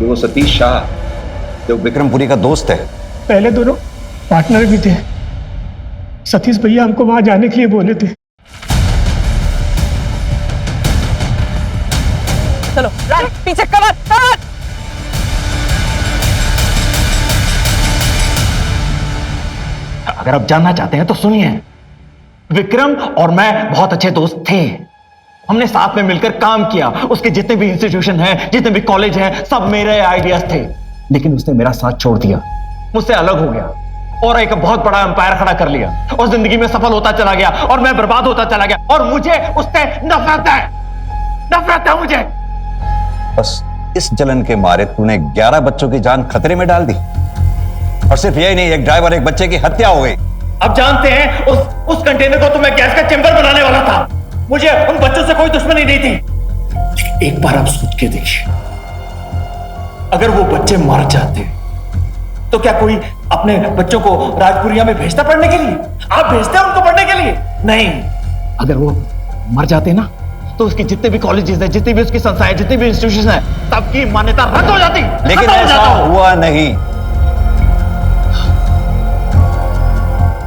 वो सतीश शाह जो विक्रमपुरी का दोस्त है। पहले दोनों पार्टनर भी थे। सतीश भैया हमको वहां जाने के लिए बोले थे। चलो पीछे कवर। अगर आप जानना चाहते हैं तो सुनिए। विक्रम और मैं बहुत अच्छे दोस्त थे। हमने साथ में मिलकर काम किया। उसके जितने भी इंस्टीट्यूशन हैं, जितने भी कॉलेज हैं, सब मेरे आइडियाज थे। लेकिन उसने मेरा साथ छोड़ दिया, मुझसे अलग हो गया और एक बहुत बड़ा एम्पायर खड़ा कर लिया और जिंदगी में सफल होता चला गया और मैं बर्बाद होता चला गया। और मुझे उससे नफरत है, नफरत है मुझे। बस इस जलन के मारे तूने 11 बच्चों की जान खतरे में डाल दी। और सिर्फ यही नहीं, एक ड्राइवर, एक बच्चे की हत्या हो गई। अब जानते हैं उस कंटेनर को तो मैं गैस का चेंबर बनाने वाला था। मुझे उन बच्चों से कोई दुश्मनी नहीं थी। एक बार आप सोच के देखिए, अगर वो बच्चे मर जाते तो क्या कोई अपने बच्चों को राजपुरिया में भेजता पढ़ने के लिए? आप भेजते हैं उनको पढ़ने के लिए? नहीं। अगर वो मर जाते ना तो उसके जितने भी कॉलेजेस हैं, जितनी भी उसकी संस्थाएं, जितनी भी इंस्टीट्यूशन है, सबकी मान्यता रद्द हो जाती। लेकिन ऐसा हुआ नहीं।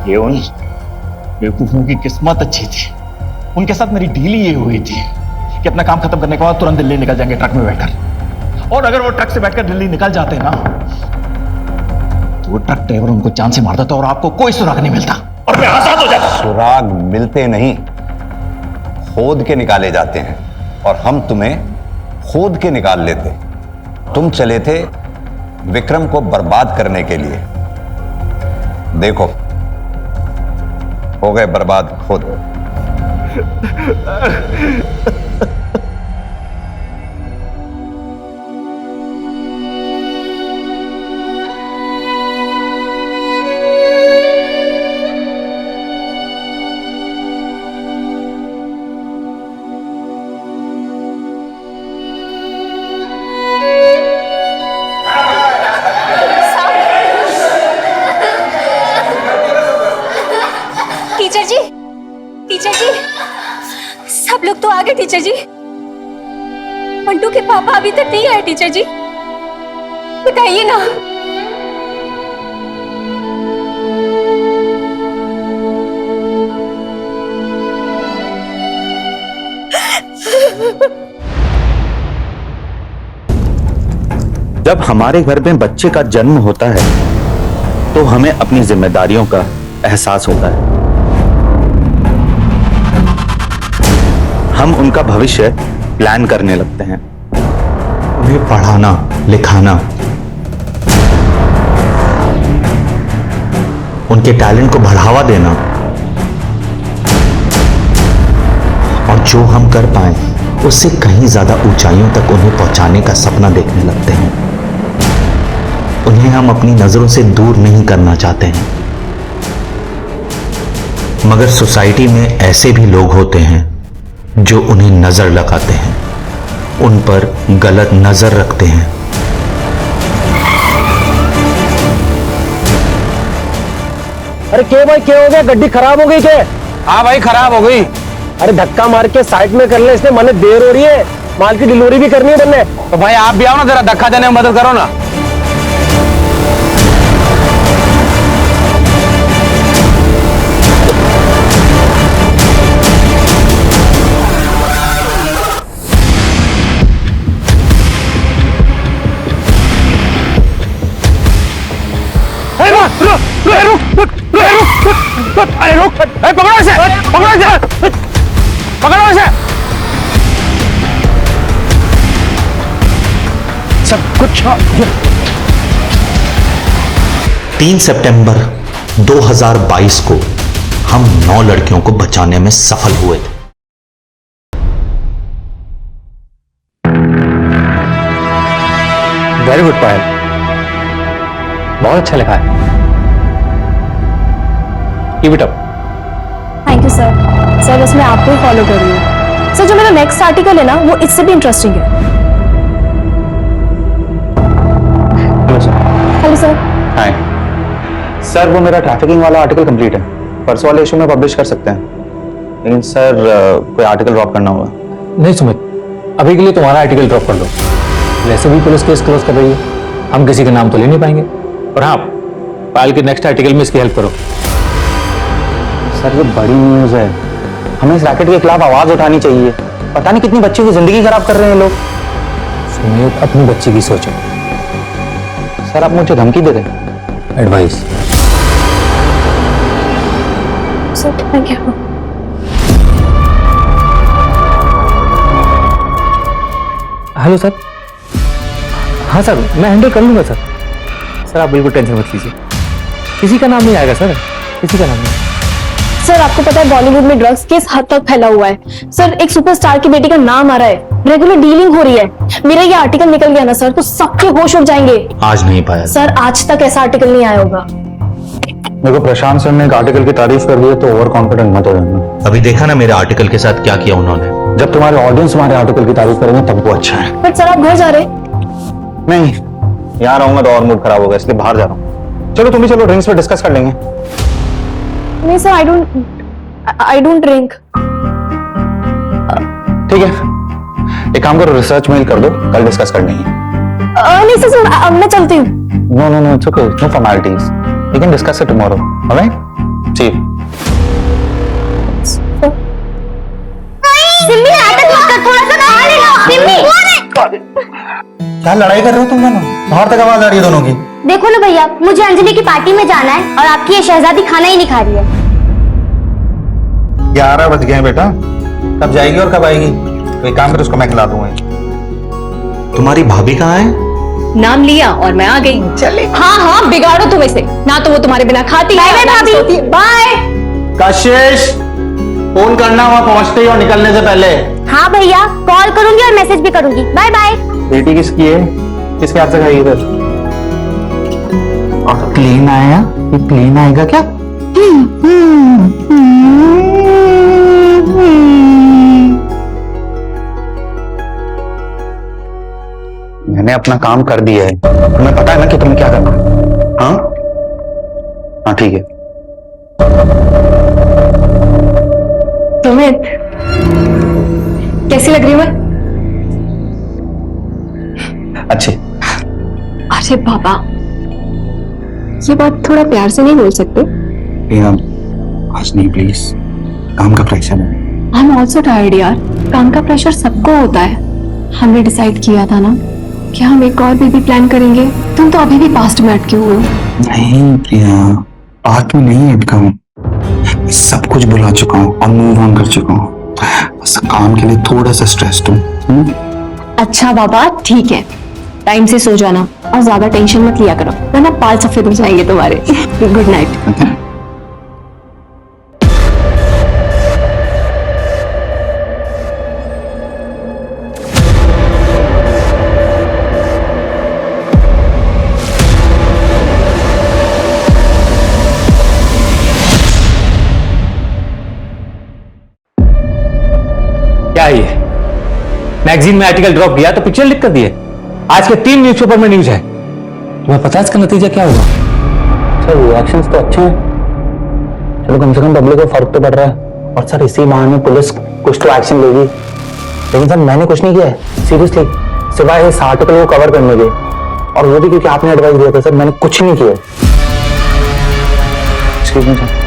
ये उन बेवकूफों की किस्मत अच्छी थी। उनके साथ मेरी डील ये हुई थी कि अपना काम खत्म करने के बाद तुरंत दिल्ली निकल जाएंगे ट्रक में बैठकर। और अगर वो ट्रक से बैठकर दिल्ली निकल जाते ना तो वो ट्रक ड्राइवर उनको जान से मार देता और आपको कोई सुराग नहीं मिलता और मैं आजाद हो जाता। सुराग मिलते नहीं, खोद के निकाले जाते हैं। और हम तुम्हें खोद के निकाल लेते। तुम चले थे विक्रम को बर्बाद करने के लिए। देखो, हो गए बर्बाद खुद। टीचर जी, टीचर जी, सब लोग तो आ गए टीचर जी। मंटू के पापा अभी तक नहीं आए टीचर जी, बताइए ना। जब हमारे घर में बच्चे का जन्म होता है तो हमें अपनी जिम्मेदारियों का एहसास होता है। हम उनका भविष्य प्लान करने लगते हैं, उन्हें पढ़ाना लिखाना, उनके टैलेंट को बढ़ावा देना, और जो हम कर पाए उससे कहीं ज्यादा ऊंचाइयों तक उन्हें पहुंचाने का सपना देखने लगते हैं। उन्हें हम अपनी नजरों से दूर नहीं करना चाहते हैं, मगर सोसाइटी में ऐसे भी लोग होते हैं जो उन्हें नजर लगाते हैं, उन पर गलत नजर रखते हैं। अरे क्या भाई, क्या हो गया? गड्डी खराब हो गई क्या? हाँ भाई खराब हो गई। अरे धक्का मार के साइड में कर ले, इसमें मने देर हो रही है, माल की डिलीवरी भी करनी है बनने। तो भाई आप भी आओ ना, जरा धक्का देने में मदद करो ना। पकड़ो इसे, पकड़ो इसे, पकड़ो इसे। सब कुछ 3 सितंबर 2022 को हम 9 लड़कियों को बचाने में सफल हुए थे। वेरी गुड पायल, बहुत अच्छा लिखा है। Keep it up. Thank you sir. Sir बस मैं आपको ही फॉलो कर रही हूँ। सर जो मेरा नेक्स्ट आर्टिकल है ना, वो इससे भी इंटरेस्टिंग है। Hello sir. Hello sir. Hi sir, वो मेरा ट्रैफिकिंग वाला आर्टिकल कंप्लीट है, परसों वाले इशू में पब्लिश कर सकते हैं, लेकिन सर कोई आर्टिकल ड्रॉप करना होगा। नहीं सुमित, अभी के लिए तुम्हारा आर्टिकल ड्रॉप कर दो। वैसे भी पुलिस केस क्लोज कर रही है, हम किसी का नाम तो ले नहीं पाएंगे। और हाँ, पायल के नेक्स्ट आर्टिकल में इसकी हेल्प करो। सर ये बड़ी न्यूज़ है, हमें इस रैकेट के खिलाफ आवाज उठानी चाहिए। पता नहीं कितनी बच्चों की जिंदगी खराब कर रहे हैं लोग। सुमित अपनी बच्ची की सोचो। सर आप मुझे धमकी दे रहे? Advice. Sir thank you. Hello sir. हाँ सर, मैं हैंडल कर लूंगा सर। सर आप बिल्कुल टेंशन मत लीजिए, किसी का नाम नहीं आएगा सर, किसी का नाम नहीं। सर आपको पता है बॉलीवुड में ड्रग्स केस हद तक फैला हुआ है। सर एक सुपरस्टार की बेटी का नाम आ रहा है, रेगुलर डीलिंग हो रही है। मेरा ये आर्टिकल निकल गया ना सर, तो सबके होश उड़ जाएंगे। आज नहीं पाया सर, आज तक ऐसा आर्टिकल नहीं आया होगा। मेरे को प्रशांत सर ने एक आर्टिकल की तारीफ कर दी है, तो ओवर कॉन्फिडेंट मत हो जाना। अभी देखा ना मेरे आर्टिकल के साथ क्या किया उन्होंने। जब तुम्हारे ऑडियंस तुम्हारे आर्टिकल की तारीफ करेंगे तब वो अच्छा है। बट सर आप घर जा रहे? नहीं, यहाँ रहूंगा तो और मूड खराब होगा, इसलिए बाहर जा रहा हूँ। चलो तुम भी चलो, ड्रिंक्स पे डिस्कस कर लेंगे। नहीं सर, आई डोंट ड्रिंक। ठीक है, एक काम करो, रिसर्च मेल कर दो, कल डिस्कस कर लेंगे। नहीं सर, अब मैं चलती हूँ। No it's okay, no formalities, we can discuss it tomorrow, alright? See you. Simmi नाटक मत कर, थोड़ा सा ना ले सिम्मी। क्या लड़ाई कर रहे हो तुम दोनों? बाहर तक आवाज आ रही है दोनों की। देखो ना भैया, मुझे अंजलि की पार्टी में जाना है और आपकी ये शहजादी खाना ही नहीं खा रही है। 11 बज गए बेटा, कब जाएगी और कब आएगी? तो एक काम कर, उसको मैं खिला दूंगा। तुम्हारी भाभी कहाँ है? नाम लिया और मैं आ गई। चले। हाँ बिगाड़ो तुम इसे, ना तो वो तुम्हारे बिना खाती है। बाय भाभी। बाय। कशिश, फोन करना वहां पहुंचते ही और निकलने से पहले। हाँ भैया, कॉल करूंगी और मैसेज भी करूंगी। Bye bye. बेटी किसकी है? किसके हाथ से खाएगी फिर? और प्लेन आया? ये प्लेन आएगा क्या? मैंने अपना काम कर दिया है, तुम्हें पता है ना कि तुम्हें क्या करना है। हाँ ठीक है। सुमित, कैसी लग रही हूँ मैं? अच्छी। अरे बाबा, ये बात थोड़ा प्यार से नहीं बोल सकते? आज नहीं प्लीज, काम का प्रेशर है। आई एम ऑल्सो टायर्ड यार, काम का प्रेशर सबको होता है। हमने डिसाइड किया था ना कि हम एक और बेबी प्लान करेंगे। तुम तो अभी भी पास्ट में अटके हुए हो। नहीं प्रिया, पास्ट में नहीं अटका हूँ, सब कुछ भुला चुका हूँ और मूव ऑन कर चुका हूँ। काम के लिए थोड़ा सा स्ट्रेस्ड हूँ। अच्छा बाबा ठीक है, टाइम से सो जाना और ज्यादा टेंशन मत लिया करो, वरना बाल सफेद हो जाएंगे तुम्हारे। Good night. क्या है ये? मैगजीन में आर्टिकल ड्रॉप किया तो पिक्चर लिख कर दिए। आज के 3 न्यूज़पेपर में न्यूज है। तुम्हें पता है इसका नतीजा क्या होगा? सर रिएक्शंस तो अच्छे हैं, चलो कम से कम पब्लिक को फर्क तो पड़ रहा है। और सर इसी बहाने पुलिस कुछ तो एक्शन लेगी। लेकिन सर मैंने कुछ नहीं किया है सीरियसली, सिवाय इस आर्टिकल को कवर करने के, और वो भी क्योंकि आपने एडवाइस दिया था। सर मैंने कुछ नहीं किया। Excuse me sir.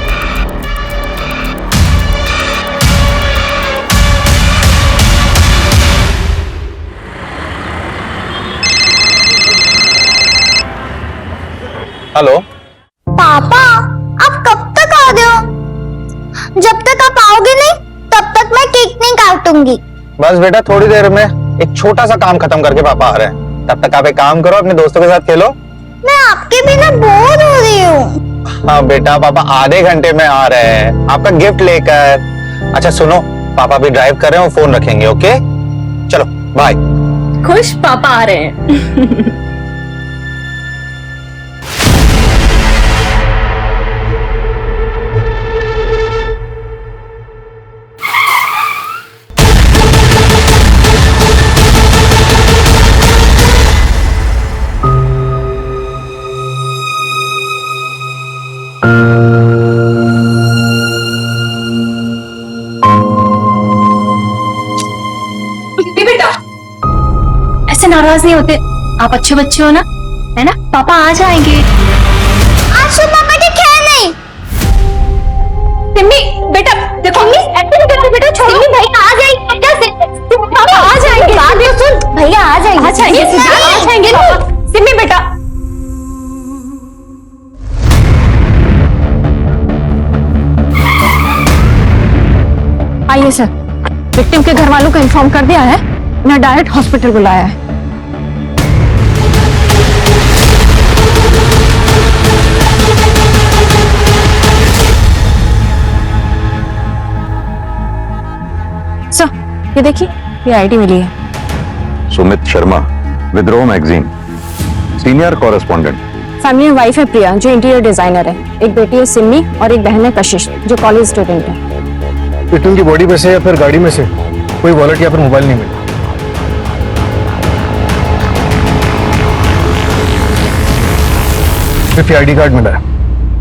हेलो पापा, आप कब तक आ रहे हो? जब तक आप आओगे नहीं तब तक मैं केक नहीं काटूंगी। बस बेटा थोड़ी देर में एक छोटा सा काम खत्म करके पापा आ रहे हैं, तब तक आप एक काम करो, अपने दोस्तों के साथ खेलो। मैं आपके बिना बोर हो रही हूँ। हाँ बेटा, पापा आधे घंटे में आ रहे हैं आपका गिफ्ट लेकर। अच्छा सुनो, पापा भी ड्राइव कर रहे हैं, फोन रखेंगे। ओके चलो बाय। खुश पापा आ रहे हैं। बेटा ऐसे नाराज नहीं होते, आप अच्छे बच्चे हो ना, है ना? पापा आ जाएंगे। आज तो पापा की खैर नहीं। सिम्मी बेटा देखो, एक्टिंग करते बेटा, छोड़ो। सिम्मी भैया आ जाएंगे कैसे? पापा आ जाएंगे। बात तो सुन, भैया आ जाएंगे। आ जाएंगे पापा। सिम्मी बेटा आइए सर, विक्टिम के घर वालों को इन्फॉर्म कर दिया है, ना डायरेक्ट हॉस्पिटल बुलाया है। सर ये देखिए, ये आईडी मिली है। सुमित शर्मा, विद्रोह मैगजीन, सीनियर कॉरेस्पॉन्डेंट। फैमिली में वाइफ है प्रिया जो इंटीरियर डिजाइनर है, एक बेटी है सिम्मी और एक बहन है कशिश जो कॉलेज स्टूडेंट है। विक्टिम की बॉडी में से या फिर गाड़ी में से कोई वॉलेट या फिर मोबाइल नहीं मिला। सिर्फ आईडी कार्ड मिला है,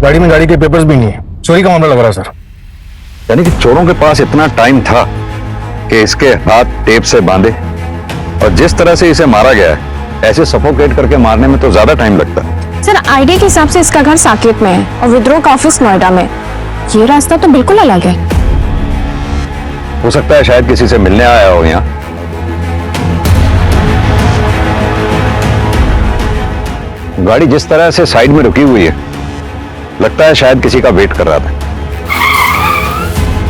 गाड़ी में गाड़ी के पेपर्स भी नहीं है। चोरी का मामला लग रहा है सर। यानी कि चोरों के पास इतना टाइम था कि इसके हाथ टेप से बांधे, और जिस तरह से इसे मारा गया है, ऐसे सफोकेट करके मारने में तो ज्यादा टाइम लगता है। सर आईडी के हिसाब से इसका घर साकेत में है और विद्रोह का ऑफिस नोएडा में। ये रास्ता तो बिल्कुल अलग है। हो सकता है शायद किसी से मिलने आया हो यहाँ। गाड़ी जिस तरह से साइड में रुकी हुई है, लगता है शायद किसी का वेट कर रहा था,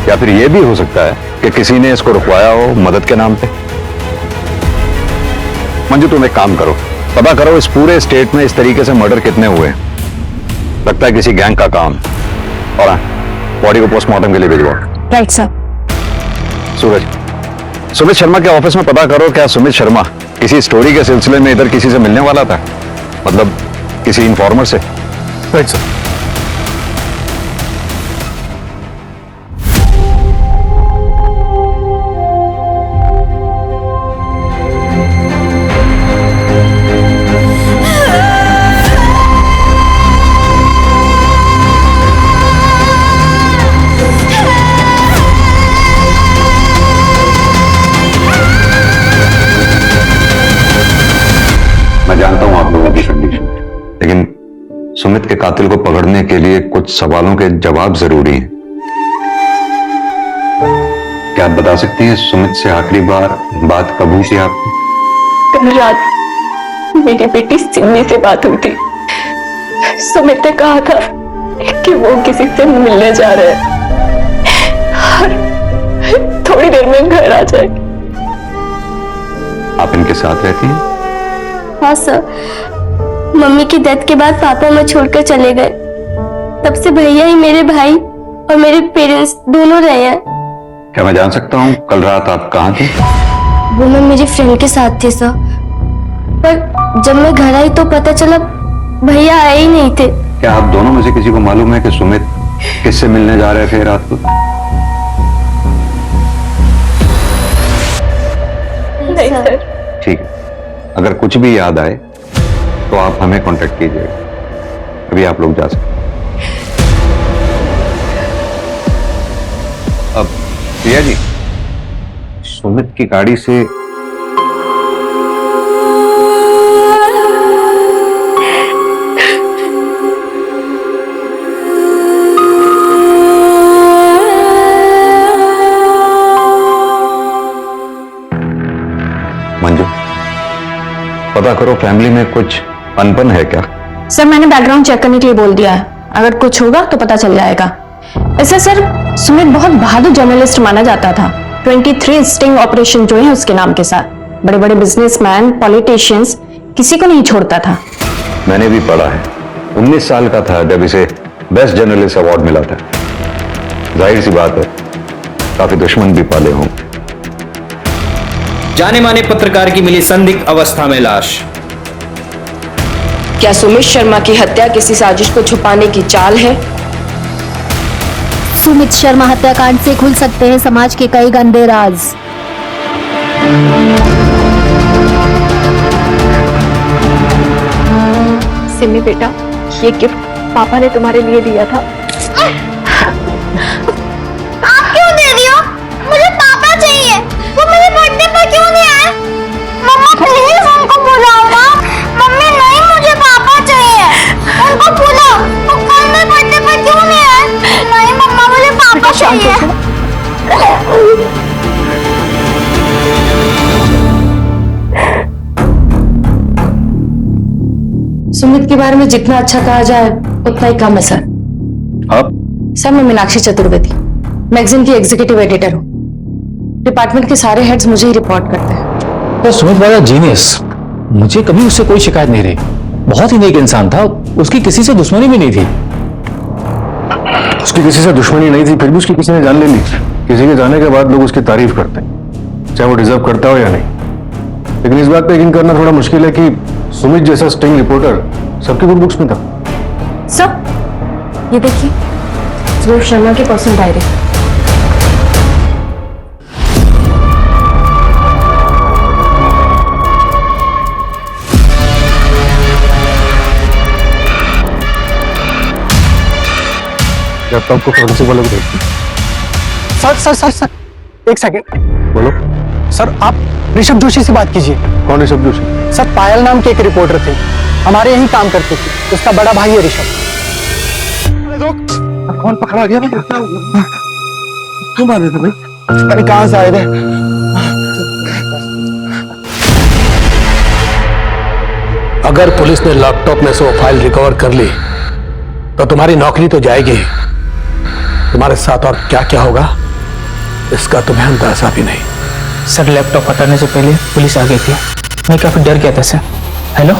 या फिर यह भी हो सकता है कि किसी ने इसको रुकवाया हो मदद के नाम पे। मंजू तुम एक काम करो, पता करो इस पूरे स्टेट में इस तरीके से मर्डर कितने हुए हैं। लगता है किसी गैंग का काम। और हाँ, बॉडी को पोस्टमार्टम के लिए भिजवाओ। Right sir. सूरज, सुमित शर्मा के ऑफिस में पता करो, क्या सुमित शर्मा किसी स्टोरी के सिलसिले में इधर किसी से मिलने वाला था, मतलब किसी इन्फॉर्मर से? Right sir. मैं जानता हूं आप लोगों की कंडीशन, लेकिन सुमित के कातिल को पकड़ने के लिए कुछ सवालों के जवाब जरूरी हैं। क्या आप बता सकती हैं सुमित से आखिरी बार बात कब हुई थी आपकी? कल रात मेरी बेटी सिम्मी से बात हुई थी। सुमित ने कहा था कि वो किसी से मिलने जा रहे हैं, और थोड़ी देर में घर आ जाए। आप इनके साथ रहती हैं? हाँ सर, मम्मी की डेथ के बाद पापा मुझे छोड़कर चले गए। तब से भैया ही मेरे भाई और मेरे पेरेंट्स दोनों रहे हैं। क्या मैं जान सकता हूँ कल रात आप कहाँ थे? वो मैं मेरी फ्रेंड के साथ थे सर, पर जब मैं घर आई तो पता चला भैया आए ही नहीं थे। क्या आप दोनों में से किसी को मालूम है कि सुमित किससे मिलने जा रहे थे रात को? नहीं सर। ठीक है, अगर कुछ भी याद आए तो आप हमें कांटेक्ट कीजिएगा। अभी आप लोग जा सकते हैं। अब प्रिया जी, सुमित की गाड़ी से मंजू, पता करो फैमिली में कुछ अनबन है क्या? सर मैंने बैकग्राउंड चेक करने के लिए बोल दिया है, अगर कुछ होगा तो पता चल जाएगा। ऐसा सर, सुमित बहुत बहादुर जर्नलिस्ट माना जाता था। 23 स्टिंग ऑपरेशन जो है उसके नाम के साथ। बड़े बड़े बिजनेसमैन, पॉलिटिशियंस, किसी को नहीं छोड़ता था। मैंने भी पढ़ा है। 19 साल का था जब इसे बेस्ट जर्नलिस्ट अवार्ड मिला था। जाहिर सी बात है काफी दुश्मन भी पाले हों। जाने माने पत्रकार की मिली संदिग्ध अवस्था में लाश। क्या सुमित शर्मा की हत्या किसी साजिश को छुपाने की चाल है? सुमित शर्मा हत्याकांड से खुल सकते हैं समाज के कई गंदे राज। सिमी बेटा, ये गिफ्ट पापा ने तुम्हारे लिए दिया था। आप क्यों दे रही हो? मुझे पापा चाहिए। वो मेरे बर्थडे पर क्यों नहीं आए? मम्मा प्लीज उनको बुलाओ ना। मम्मी नहीं, मुझे पापा चाहिए। उनको बुलाओ। वो कल मेरे बर्थडे पर क्यों नहीं आए? नहीं मम्मा, मुझे पापा चाहिए। सुमित के बारे में जितना अच्छा कहा जाए उतना ही कम है सर। आप? सर मैं मीनाक्षी चतुर्वेदी, मैगजीन की एग्जीक्यूटिव एडिटर हूँ। डिपार्टमेंट के सारे हेड्स मुझे ही रिपोर्ट करते हैं। तो सुमित वाला जीनियस, मुझे कभी उससे कोई शिकायत नहीं रही। बहुत ही नेक इंसान था, उसकी किसी से दुश्मनी भी नहीं थी। उसकी किसी से दुश्मनी नहीं थी, फिर भी उसकी किसी ने जान ले ली। किसी के जाने के बाद लोग उसकी तारीफ करते हैं, चाहे वो डिजर्व करता हो या नहीं। लेकिन इस बात पे यकीन करना थोड़ा मुश्किल है कि सुमित जैसा स्टिंग रिपोर्टर सबकी गुड बुक्स में था। सर ये देखिए, सुमित शर्मा की पर्सनल डायरी। जब तक को फोरेंसिक वाले को देखते। सर सर सर सर, एक सेकंड। बोलो। सर आप ऋषभ जोशी से बात कीजिए। कौन ऋषभ जोशी? सर पायल नाम के एक रिपोर्टर थे, हमारे यहीं काम करते थे। उसका बड़ा भाई है ऋषभ। कौन पकड़ा गया? क्यों मारे थे भाई? अरे कहाँ से आए थे? अगर पुलिस ने लैपटॉप में से वो फाइल रिकवर कर ली तो तुम्हारी नौकरी तो जाएगी, तुम्हारे साथ और क्या क्या होगा इसका तुम्हें अंदाजा भी नहीं। सर लैपटॉप हटाने से पहले पुलिस आ गई थी, मैं काफी डर गया था sir. Hello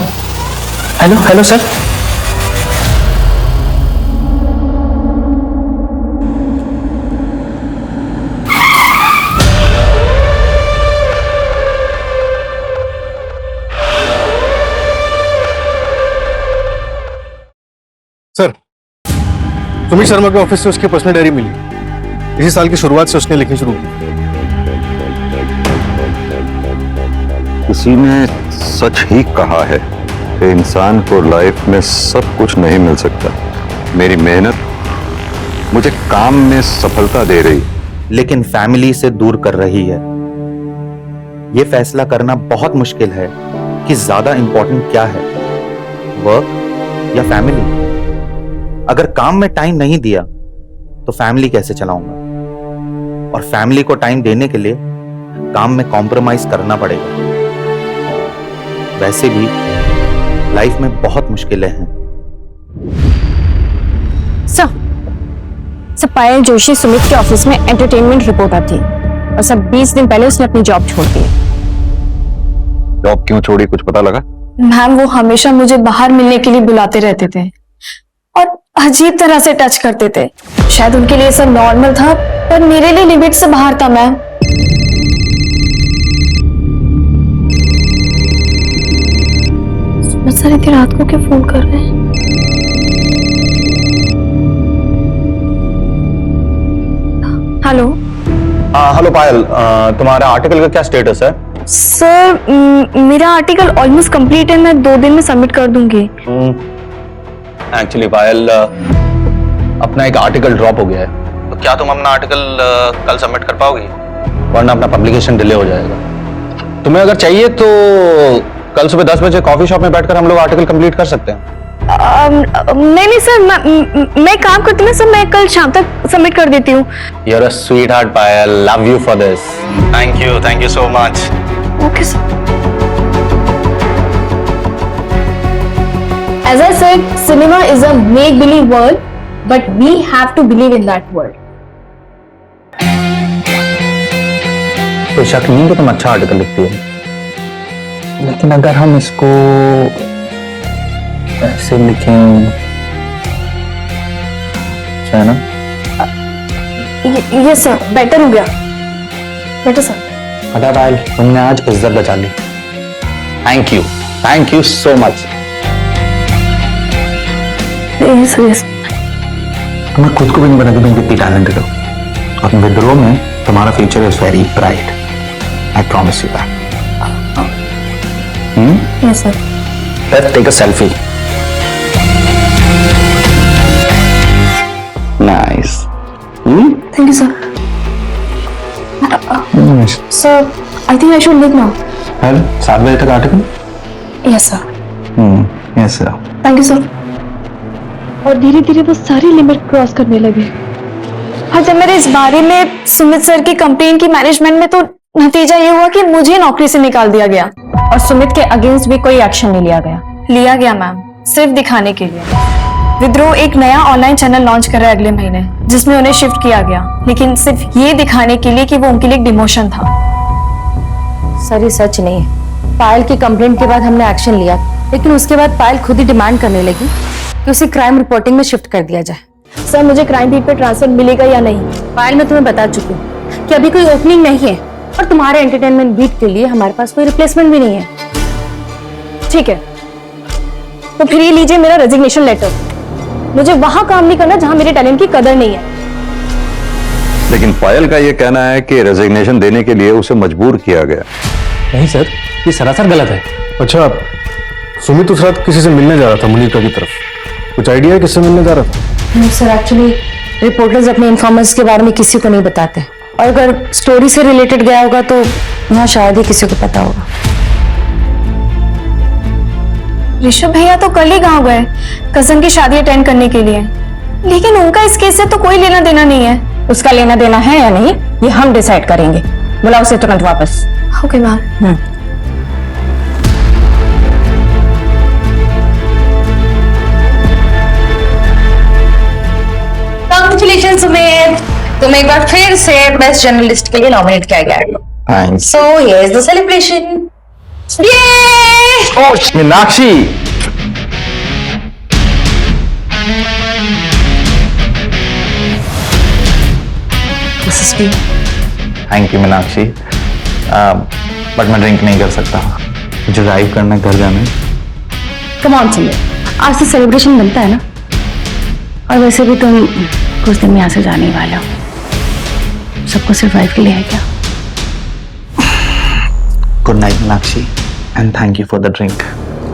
hello hello sir. Sir, Sumit Sharma के ऑफिस से उसकी पर्सनल डायरी मिली। इसी साल की शुरुआत से उसने लिखनी शुरू की। किसी ने सच ही कहा है कि इंसान को लाइफ में सब कुछ नहीं मिल सकता। मेरी मेहनत मुझे काम में सफलता दे रही, लेकिन फैमिली से दूर कर रही है। यह फैसला करना बहुत मुश्किल है कि ज्यादा इंपॉर्टेंट क्या है, वर्क या फैमिली। अगर काम में टाइम नहीं दिया तो फैमिली कैसे चलाऊंगा, और फैमिली को टाइम देने के लिए काम में कॉम्प्रोमाइज करना पड़ेगा। वैसे भी लाइफ में बहुत मुश्किलें हैं। सर पायल जोशी सुमित के ऑफिस में एंटरटेनमेंट रिपोर्टर थी। और सब 20 दिन पहले उसने अपनी जॉब छोड़ दी। जॉब क्यों छोड़ी, कुछ पता लगा? मैम वो हमेशा मुझे बाहर मिलने के लिए बुलाते रहते थे और अजीब तरह से टच करते थे। शायद उनके लिए सब नॉर्मल था पर मेरे लिए लिमिट से बाहर था मैम। सर इतनी रात को क्या फोन कर रहे हैं? हेलो। हेलो पायल, तुम्हारा आर्टिकल का क्या स्टेटस है? सर मेरा आर्टिकल ऑलमोस्ट कंप्लीट है, मैं 2 दिन में सबमिट कर दूंगी। एक्चुअली पायल, अपना एक आर्टिकल ड्रॉप हो गया है, तो क्या तुम अपना आर्टिकल कल सबमिट कर पाओगी? वरना अपना पब्लिकेशन डिले हो जाएगा। तुम्हें अगर चाहिए तो कल सुबह 10 बजे कॉफी शॉप में बैठकर हम लोग आर्टिकल कंप्लीट कर सकते हैं। नहीं सर, मैं काम करती हूँ सर, मैं कल शाम तक सबमिट कर देती हूँ। You're a sweetheart, Payal, love you for this. Thank you so much. Okay sir. As I said, cinema is a make-believe world, but we have to believe in that world. कोई शक नहीं कि तुम अच्छा article लिखती हो, लेकिन अगर हम इसको ऐसे लिखें, है ना? ये सर बेटर हो गया, बेटर सर। पता पायल, तुमने आज इज्जत बचा ली। Thank you so much. तुम्हें खुद को भी नहीं पता कि तुम कितनी टैलेंटेड हो, और विद्रोह में तुम्हारा future is very bright. I promise you that. Yes sir. Let's take a selfie. Nice. Thank you sir. Sir, I think I should leave now. कल 7 बजे तक article? Yes sir. Yes sir. Thank you sir. और धीरे धीरे वो सारी limit cross करने लगे। हाँ, जब मेरे इस बारे में सुमित सर की कंप्लेन की मैनेजमेंट में, तो नतीजा ये हुआ कि मुझे नौकरी से निकाल दिया गया और सुमित के अगेंस्ट भी कोई एक्शन नहीं लिया गया। लिया गया मैम, सिर्फ दिखाने के लिए। विद्रोह एक नया ऑनलाइन चैनल लॉन्च कर रहा है अगले महीने, जिसमें उन्हें शिफ्ट किया गया, लेकिन सिर्फ ये दिखाने के लिए कि वो उनके लिए एक डिमोशन था। सर ये सच नहीं है। पायल की कंप्लेंट के बाद हमने एक्शन लिया, लेकिन उसके बाद पायल खुद ही डिमांड करने लगी कि उसे क्राइम रिपोर्टिंग में शिफ्ट कर दिया जाए। सर मुझे क्राइम बीट पे ट्रांसफर मिलेगा या नहीं? पायल मैं तुम्हें बता चुकी हूँ कि अभी कोई ओपनिंग नहीं है, और तुम्हारे एंटरटेनमेंट बीट के लिए हमारे पास कोई रिप्लेसमेंट भी नहीं है। ठीक है, तो फिर ये लीजिए मेरा रेजिग्नेशन लेटर। मुझे वहां काम नहीं करना जहां मेरे टैलेंट की कदर नहीं है। लेकिन पायल का ये कहना है कि रेजिग्नेशन देने के लिए उसे मजबूर किया गया। नहीं सर, ये सरासर गलत है। अच्छा, सुमित उस रात किसी से मिलने जा रहा था मुनीता की तरफ, कुछ आइडिया है किससे मिलने जा रहा था? सर एक्चुअली रिपोर्टर्स अपने इन्फॉर्मर्स के बारे में किसी को नहीं बताते, और अगर स्टोरी से रिलेटेड गया होगा तो यहाँ शायद ही किसी को पता होगा। ऋषभ भैया तो कल ही गांव गए कजन की शादी अटेंड करने के लिए, लेकिन उनका इस केस से तो कोई लेना देना नहीं है। उसका लेना देना है या नहीं ये हम डिसाइड करेंगे। बुलाओ उसे तुरंत वापस। Okay ma'am. कांग्रेचुलेशन सुमित, तुम एक बार फिर से बेस्ट जर्नलिस्ट के लिए नॉमिनेट किया गया है। Thanks. So here is the celebration. Meenakshi, thank you Meenakshi, but मैं ड्रिंक नहीं कर सकता, मुझे ड्राइव करना, घर जाना है। कम ऑन सुमित, आज से सेलिब्रेशन बनता है ना, और वैसे भी तुम कुछ दिन में यहाँ से जाने वाले हो, सबको सिर्फ वाइफ के लिए है क्या? Good night Meenakshi, and thank you for the drink.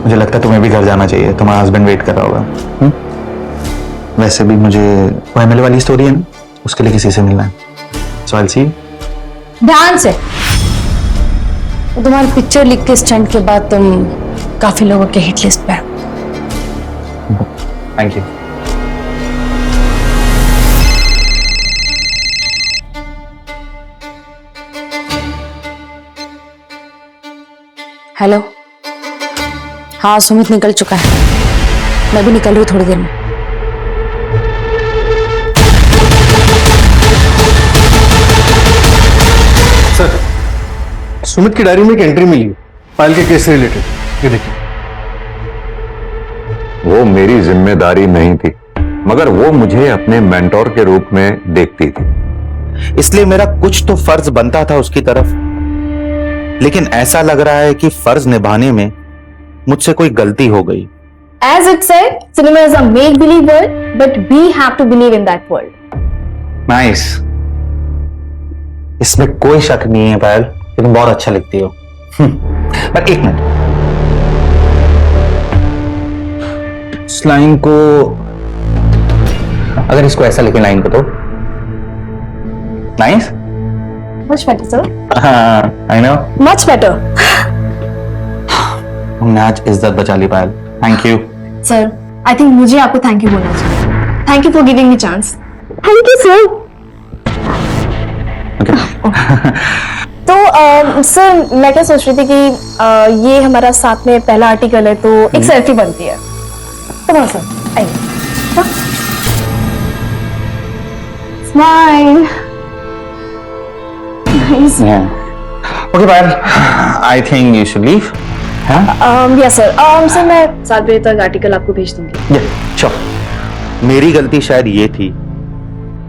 मुझे लगता है तुम्हें भी घर जाना चाहिए, तुम्हारा हस्बैंड वेट कर रहा होगा। वैसे भी मुझे वो एमएलए वाली स्टोरी है ना, उसके लिए किसी से मिलना है, सो आई विल सी यू। ध्यान से, तो तुम्हारी पिक्चर लीक के स्टंट के बाद तुम काफी लोगों के हिट लिस्ट पे। Thank you. हेलो, हाँ सुमित निकल चुका है, मैं भी निकल रही थोड़ी देर में। सुमित की डायरी में एक एंट्री मिली है पायल के केस से रिलेटेड, ये देखिए। वो मेरी जिम्मेदारी नहीं थी, मगर वो मुझे अपने मेंटोर के रूप में देखती थी, इसलिए मेरा कुछ तो फर्ज बनता था उसकी तरफ। लेकिन ऐसा लग रहा है कि फर्ज निभाने में मुझसे कोई गलती हो गई। As it said, cinema is a make-believe world, but we have to believe in that world. Nice, इसमें कोई शक नहीं है पायल कि तुम बहुत अच्छा लिखती हो। पर एक मिनट, इस लाइन को, अगर इसको ऐसा लिखे लाइन को तो नाइस। Much better, sir. हाँ, I know. Much better. तुमने आज इज्जत बचा ली Payal, thank you. Sir, I think मुझे आपको थैंक यू बोलना चाहिए। Thank you for giving me chance. Thank you, sir. तो सर मैं क्या सोच रही थी कि ये हमारा साथ में पहला आर्टिकल है, तो एक सेल्फी बनती है। Come on, sir. आइए। Smile. Nice. Okay, Payal, I think you should leave. Yes, sir. Sir मैं 7 बजे तक आर्टिकल आपको भेज दूंगी। Sure. मेरी गलती शायद ये थी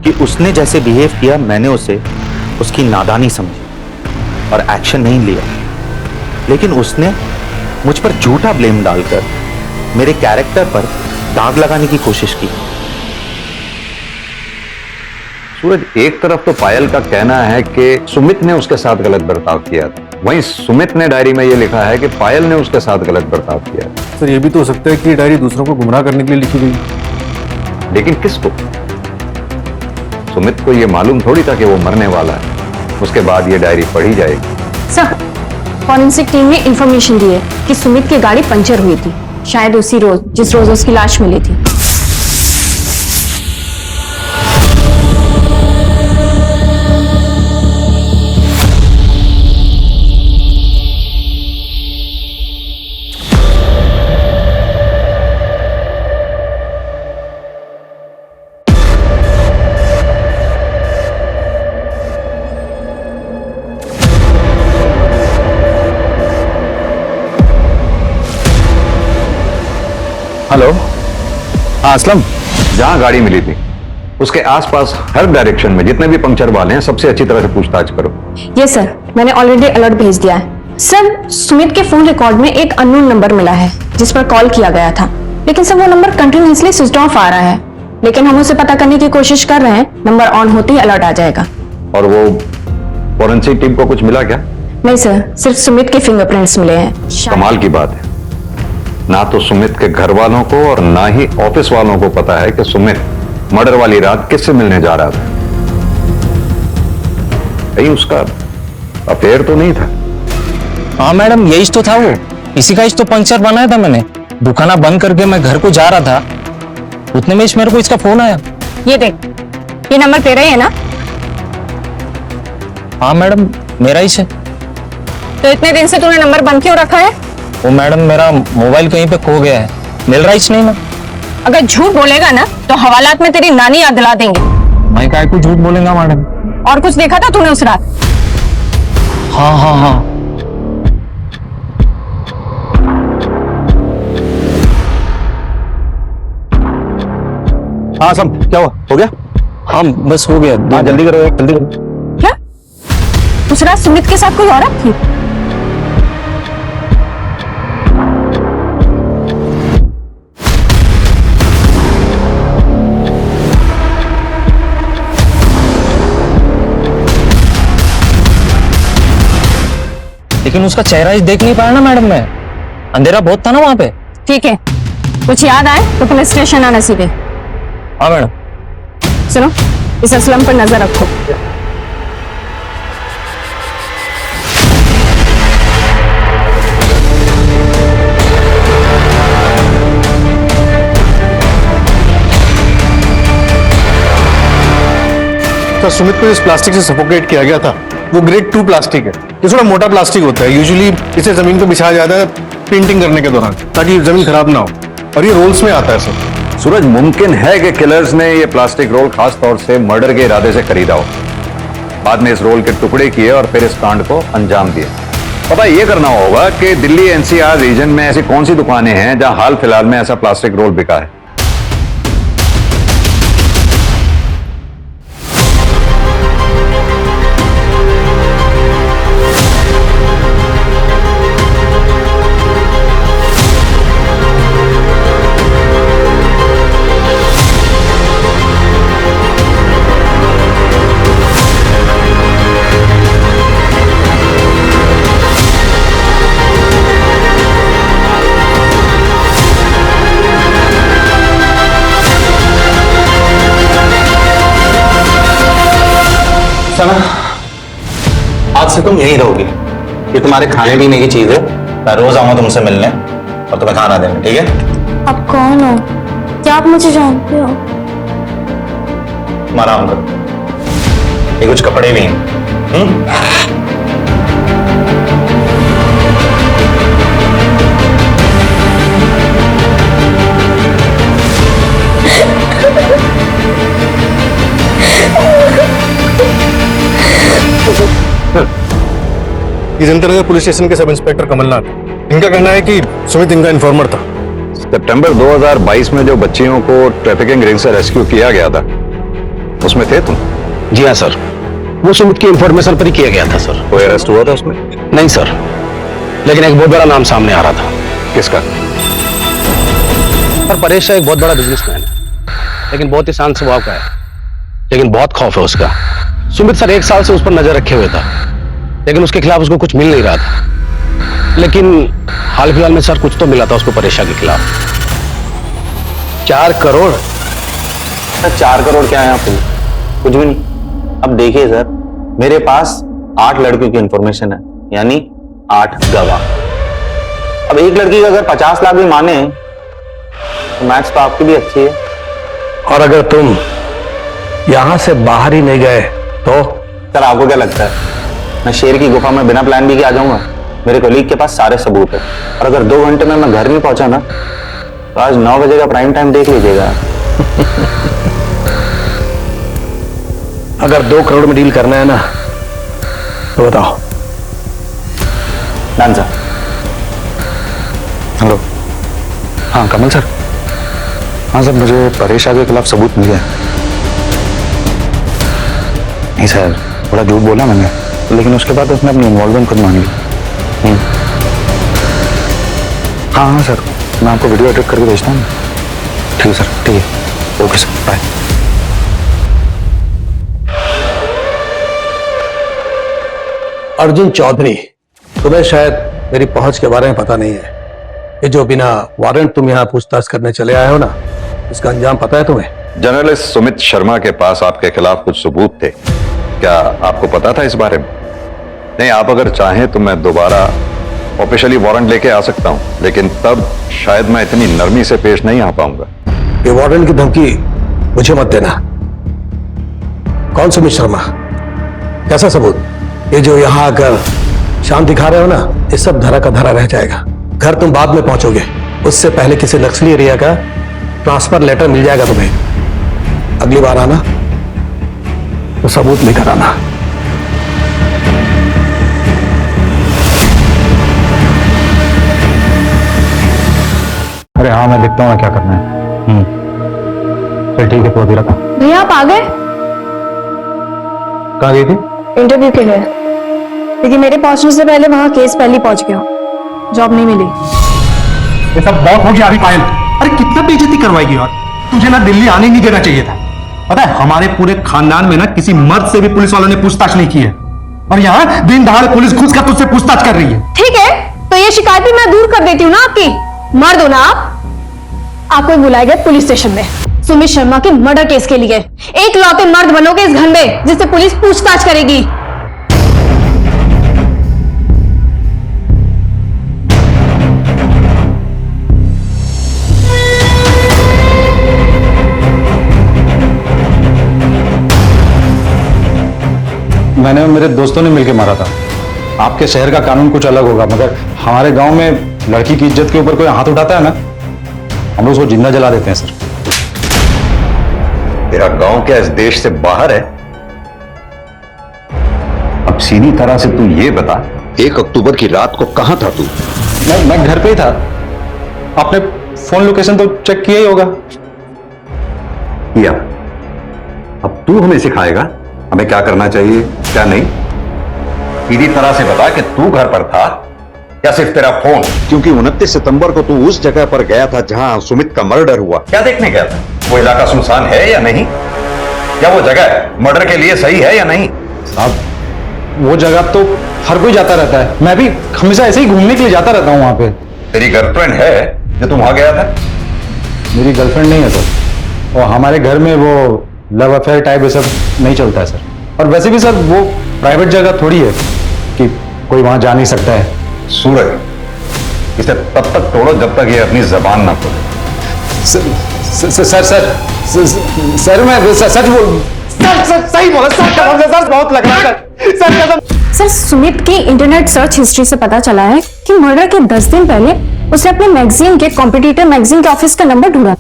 कि उसने जैसे बिहेव किया मैंने उसे उसकी नादानी समझी और एक्शन नहीं लिया, लेकिन उसने मुझ पर झूठा ब्लेम डालकर मेरे कैरेक्टर पर दाग लगाने की कोशिश की। सूरज, एक तरफ तो पायल का कहना है कि सुमित ने उसके साथ गलत बर्ताव किया था, वहीं सुमित ने डायरी में यह लिखा है कि पायल ने उसके साथ गलत बर्ताव किया। सर ये भी तो हो सकता है कि ये डायरी दूसरों को गुमराह करने के लिए लिखी गई। लेकिन किसको? सुमित को यह मालूम थोड़ी था कि वो मरने वाला है, उसके बाद ये डायरी पढ़ी जाएगी। सर फॉरेंसिक टीम ने इंफॉर्मेशन दी है कि सुमित की गाड़ी पंचर हुई थी, शायद उसी रोज जिस रोज उसकी लाश मिली थी। हेलो, हाँ असलम, जहां गाड़ी मिली थी उसके आसपास हर डायरेक्शन में जितने भी पंक्चर वाले हैं सबसे अच्छी तरह से पूछताछ करो। ये सर मैंने ऑलरेडी अलर्ट भेज दिया है। सर सुमित के फोन रिकॉर्ड में एक अननोन नंबर मिला है जिस पर कॉल किया गया था, लेकिन सर वो नंबर कंटिन्यूअसली स्विच ऑफ आ रहा है, लेकिन हम उसे पता करने की कोशिश कर रहे हैं। नंबर ऑन होते ही अलर्ट आ जाएगा। और वो फॉरेंसिक टीम को कुछ मिला क्या? नहीं सर, सिर्फ सुमित के फिंगरप्रिंट्स मिले हैं। कमाल की बात है, ना तो सुमित के घर वालों को और ना ही ऑफिस वालों को पता है कि सुमित मर्डर वाली रात किससे मिलने जा रहा था। कहीं उसका अफेयर तो नहीं था? हाँ मैडम, यही तो था, वो इसी का तो पंक्चर बनाया था मैंने। दुकाना बंद करके मैं घर को जा रहा था, उतने में मेरे को इसका फोन आया। ये देख, ये नंबर तेरा ही है ना? हाँ मैडम, मेरा ही है। तो इतने दिन से तूने नंबर बंद क्यों रखा है? वो मैडम मेरा मोबाइल कहीं पे खो गया है, मिल रहा ही नहीं ना। अगर झूठ बोलेगा ना तो हवालात में तेरी नानी याद दिला देंगे। मैं काय को झूठ बोलेगा मैडम? और कुछ देखा था तूने उस रात? हाँ हाँ हाँ, हाँ सम, क्या हुआ? हो गया? हाँ बस हो गया। हाँ जल्दी करो, जल्दी करो। क्या उस रात सुमित के साथ कोई औरत थी? लेकिन उसका चेहरा ही देख नहीं पाया ना मैडम मैं, अंधेरा बहुत था ना वहां पे। ठीक है, कुछ याद आए तो पुलिस स्टेशन आना सीधे। हाँ मैडम। सुनो, इस असलम पर नजर रखो। तो सुमित को इस प्लास्टिक से सफोकेट किया गया था, वो ग्रेड 2 प्लास्टिक है। ये थोड़ा मोटा प्लास्टिक होता है, यूजुअली इसे जमीन पे बिछाया जाता है पेंटिंग करने के दौरान ताकि जमीन खराब ना हो, और ये रोल्स में आता है सर। सूरज, मुमकिन है कि किलर्स ने ये प्लास्टिक रोल खास तौर से मर्डर के इरादे से खरीदा हो, बाद में इस रोल के टुकड़े किए और फिर इस कांड को अंजाम दिया। पता ये करना होगा कि दिल्ली एनसीआर रीजन में ऐसी कौन सी दुकानें हैं जहां हाल फिलहाल में ऐसा प्लास्टिक रोल बिका है। सना, आज से तुम यहीं रहोगी। ये तुम्हारे खाने पीने की चीज है। मैं रोज आऊंगा तुमसे मिलने और तुम्हें खाना देने, ठीक है? आप कौन हो? क्या आप मुझे जानते हो? तुम आराम करो, ये कुछ कपड़े भी हैं। ये जनता पुलिस स्टेशन के सब इंस्पेक्टर कमलनाथ, इनका कहना है कि सुमित इनका इन्फॉर्मर था। सितंबर 2022 में जो बच्चियों को ट्रैफिकिंग रिंग से रेस्क्यू किया गया था, उसमें थे तुम? जी हाँ सर, वो सुमित की इंफॉर्मेशन पर ही किया गया था सर। कोई अरेस्ट हुआ था उसमें? नहीं सर, लेकिन एक बहुत बड़ा नाम सामने आ रहा था। किसका? सर, परेश एक बहुत बड़ा बिजनेसमैन है, लेकिन बहुत ही शांत स्वभाव का है, लेकिन बहुत खौफ है उसका। सुमित सर 1 साल से उस पर नजर रखे हुए था, लेकिन उसके खिलाफ उसको कुछ मिल नहीं रहा था। लेकिन हाल फिलहाल में सर कुछ तो मिला था उसको परेशा के खिलाफ। 4 करोड़? सर 4 करोड़ क्या है यहाँ पे? कुछ भी नहीं। अब देखिए सर, मेरे पास 8 लड़कियों की इंफॉर्मेशन है, यानी 8 गवाह। अब एक लड़की का अगर 50 लाख भी माने तो मैथ्स तो आपकी भी अच्छी है। और अगर तुम यहां से बाहर ही नहीं गए तो? सर आपको क्या लगता है मैं शेर की गुफा में बिना प्लान भी के आ जाऊंगा? मेरे कोलीग के पास सारे सबूत है, और अगर 2 घंटे में मैं घर नहीं पहुंचा ना तो आज 9 बजे का प्राइम टाइम देख लीजिएगा। अगर 2 करोड़ में डील करना है ना तो बताओ। Done sir. हेलो। हाँ कमल सर। हाँ सर, मुझे परेश के खिलाफ सबूत मिल गया। नहीं सर, बड़ा झूठ बोला मैंने, लेकिन उसके बाद उसने अपनी इन्वॉल्वमेंट खुद मान ली। हाँ हाँ सर, मैं आपको वीडियो एडिट करके भेजता हूँ। ठीक है सर, ठीक है, okay sir, bye. Arjun Chaudhary, तुम्हें शायद मेरी पहुंच के बारे में पता नहीं है। ये जो बिना वारंट तुम यहाँ पूछताछ करने चले आए हो ना, इसका अंजाम पता है तुम्हें? जर्नलिस्ट सुमित शर्मा के पास आपके खिलाफ कुछ सबूत थे, क्या आपको पता था इस बारे में? नहीं, आप अगर चाहें तो मैं दोबारा ऑफिशियली वारंट लेके आ सकता हूं, लेकिन तब शायद मैं इतनी नरमी से पेश नहीं आ पाऊंगा। ये वारंट की धमकी मुझे मत देना। कौन सुमित शर्मा? कैसा सबूत? ये जो यहां आकर शांत दिखा रहे हो ना, ये सब धरा का धरा रह जाएगा। घर तुम बाद में पहुंचोगे, उससे पहले किसी नक्सली एरिया का ट्रांसफर लेटर मिल जाएगा तुम्हें। अगली बार आना तो सबूत लेकर आना। अरे हाँ, मैं देखता हूँ ना क्या करना है। चल ठीक है, तो अभी रखा। भैया आप आ गए? कहाँ गई थी? इंटरव्यू के लिए, लेकिन मेरे पहुंचने से पहले वहां केस पहले पहुंच गया, जॉब नहीं मिली। ये सब बहुत हो गया अभी पायल। अरे कितना बेइज्जती करवाएगी यार, तुझे ना दिल्ली आने नहीं देना चाहिए था। पता है, हमारे पूरे खानदान में ना किसी मर्द से भी पुलिस वालों ने पूछताछ नहीं की है, और यहाँ दिन दहाड़े पुलिस घुस कर तुझसे पूछताछ कर रही है। ठीक है, तो ये शिकायत भी मैं दूर कर देती हूँ ना आपकी। मर्द हो ना आप? आपको बुलाए गए पुलिस स्टेशन में सुमित शर्मा के मर्डर केस के लिए। एक लौते मर्द बनोगे इस घर में जिससे पुलिस पूछताछ करेगी। मैंने मेरे दोस्तों ने मिलकर मारा था। आपके शहर का कानून कुछ अलग होगा, मगर हमारे गांव में लड़की की इज्जत के ऊपर कोई हाथ उठाता है ना, हम लोग उसको जिंदा जला देते हैं सर। तेरा गांव क्या इस देश से बाहर है? अब सीधी तरह से तू ये बता 1 अक्टूबर की रात को कहां था तू? मैं घर पे ही था। आपने फोन लोकेशन तो चेक किया ही होगा। किया। अब तू हमें सिखाएगा हमें क्या करना चाहिए क्या नहीं? सीधी तरह से बता कि तू घर पर था या सिर्फ तेरा फोन? क्योंकि 29 सितंबर को तू उस जगह पर गया था जहां सुमित का मर्डर हुआ। क्या देखने गया था? वो इलाका सुनसान है या नहीं? क्या वो जगह मर्डर के लिए सही है या नहीं? साहब वो जगह तो हर कोई जाता रहता है, मैं भी हमेशा ऐसे ही घूमने के लिए जाता रहता हूँ वहां पे। तेरी गर्लफ्रेंड है जो तुम वहां गया था? मेरी गर्लफ्रेंड नहीं है सर, और हमारे घर में वो लव अफेयर टाइप ये सब नहीं चलता है सर। और वैसे भी सर वो प्राइवेट जगह थोड़ी है कि कोई वहां जा नहीं सकता है। सूरज इसे तब तक तोड़ो जब तक ये अपनी जबान ना खोले। सर मैं सच बोल सर सही बोला सर बहुत लग रहा है सर। सर सुमित की इंटरनेट सर्च हिस्ट्री से पता चला है कि मर्डर के 10 दिन पहले उसने अपने मैगजीन के कॉम्पिटिटर मैगजीन के ऑफिस का नंबर ढूंढा।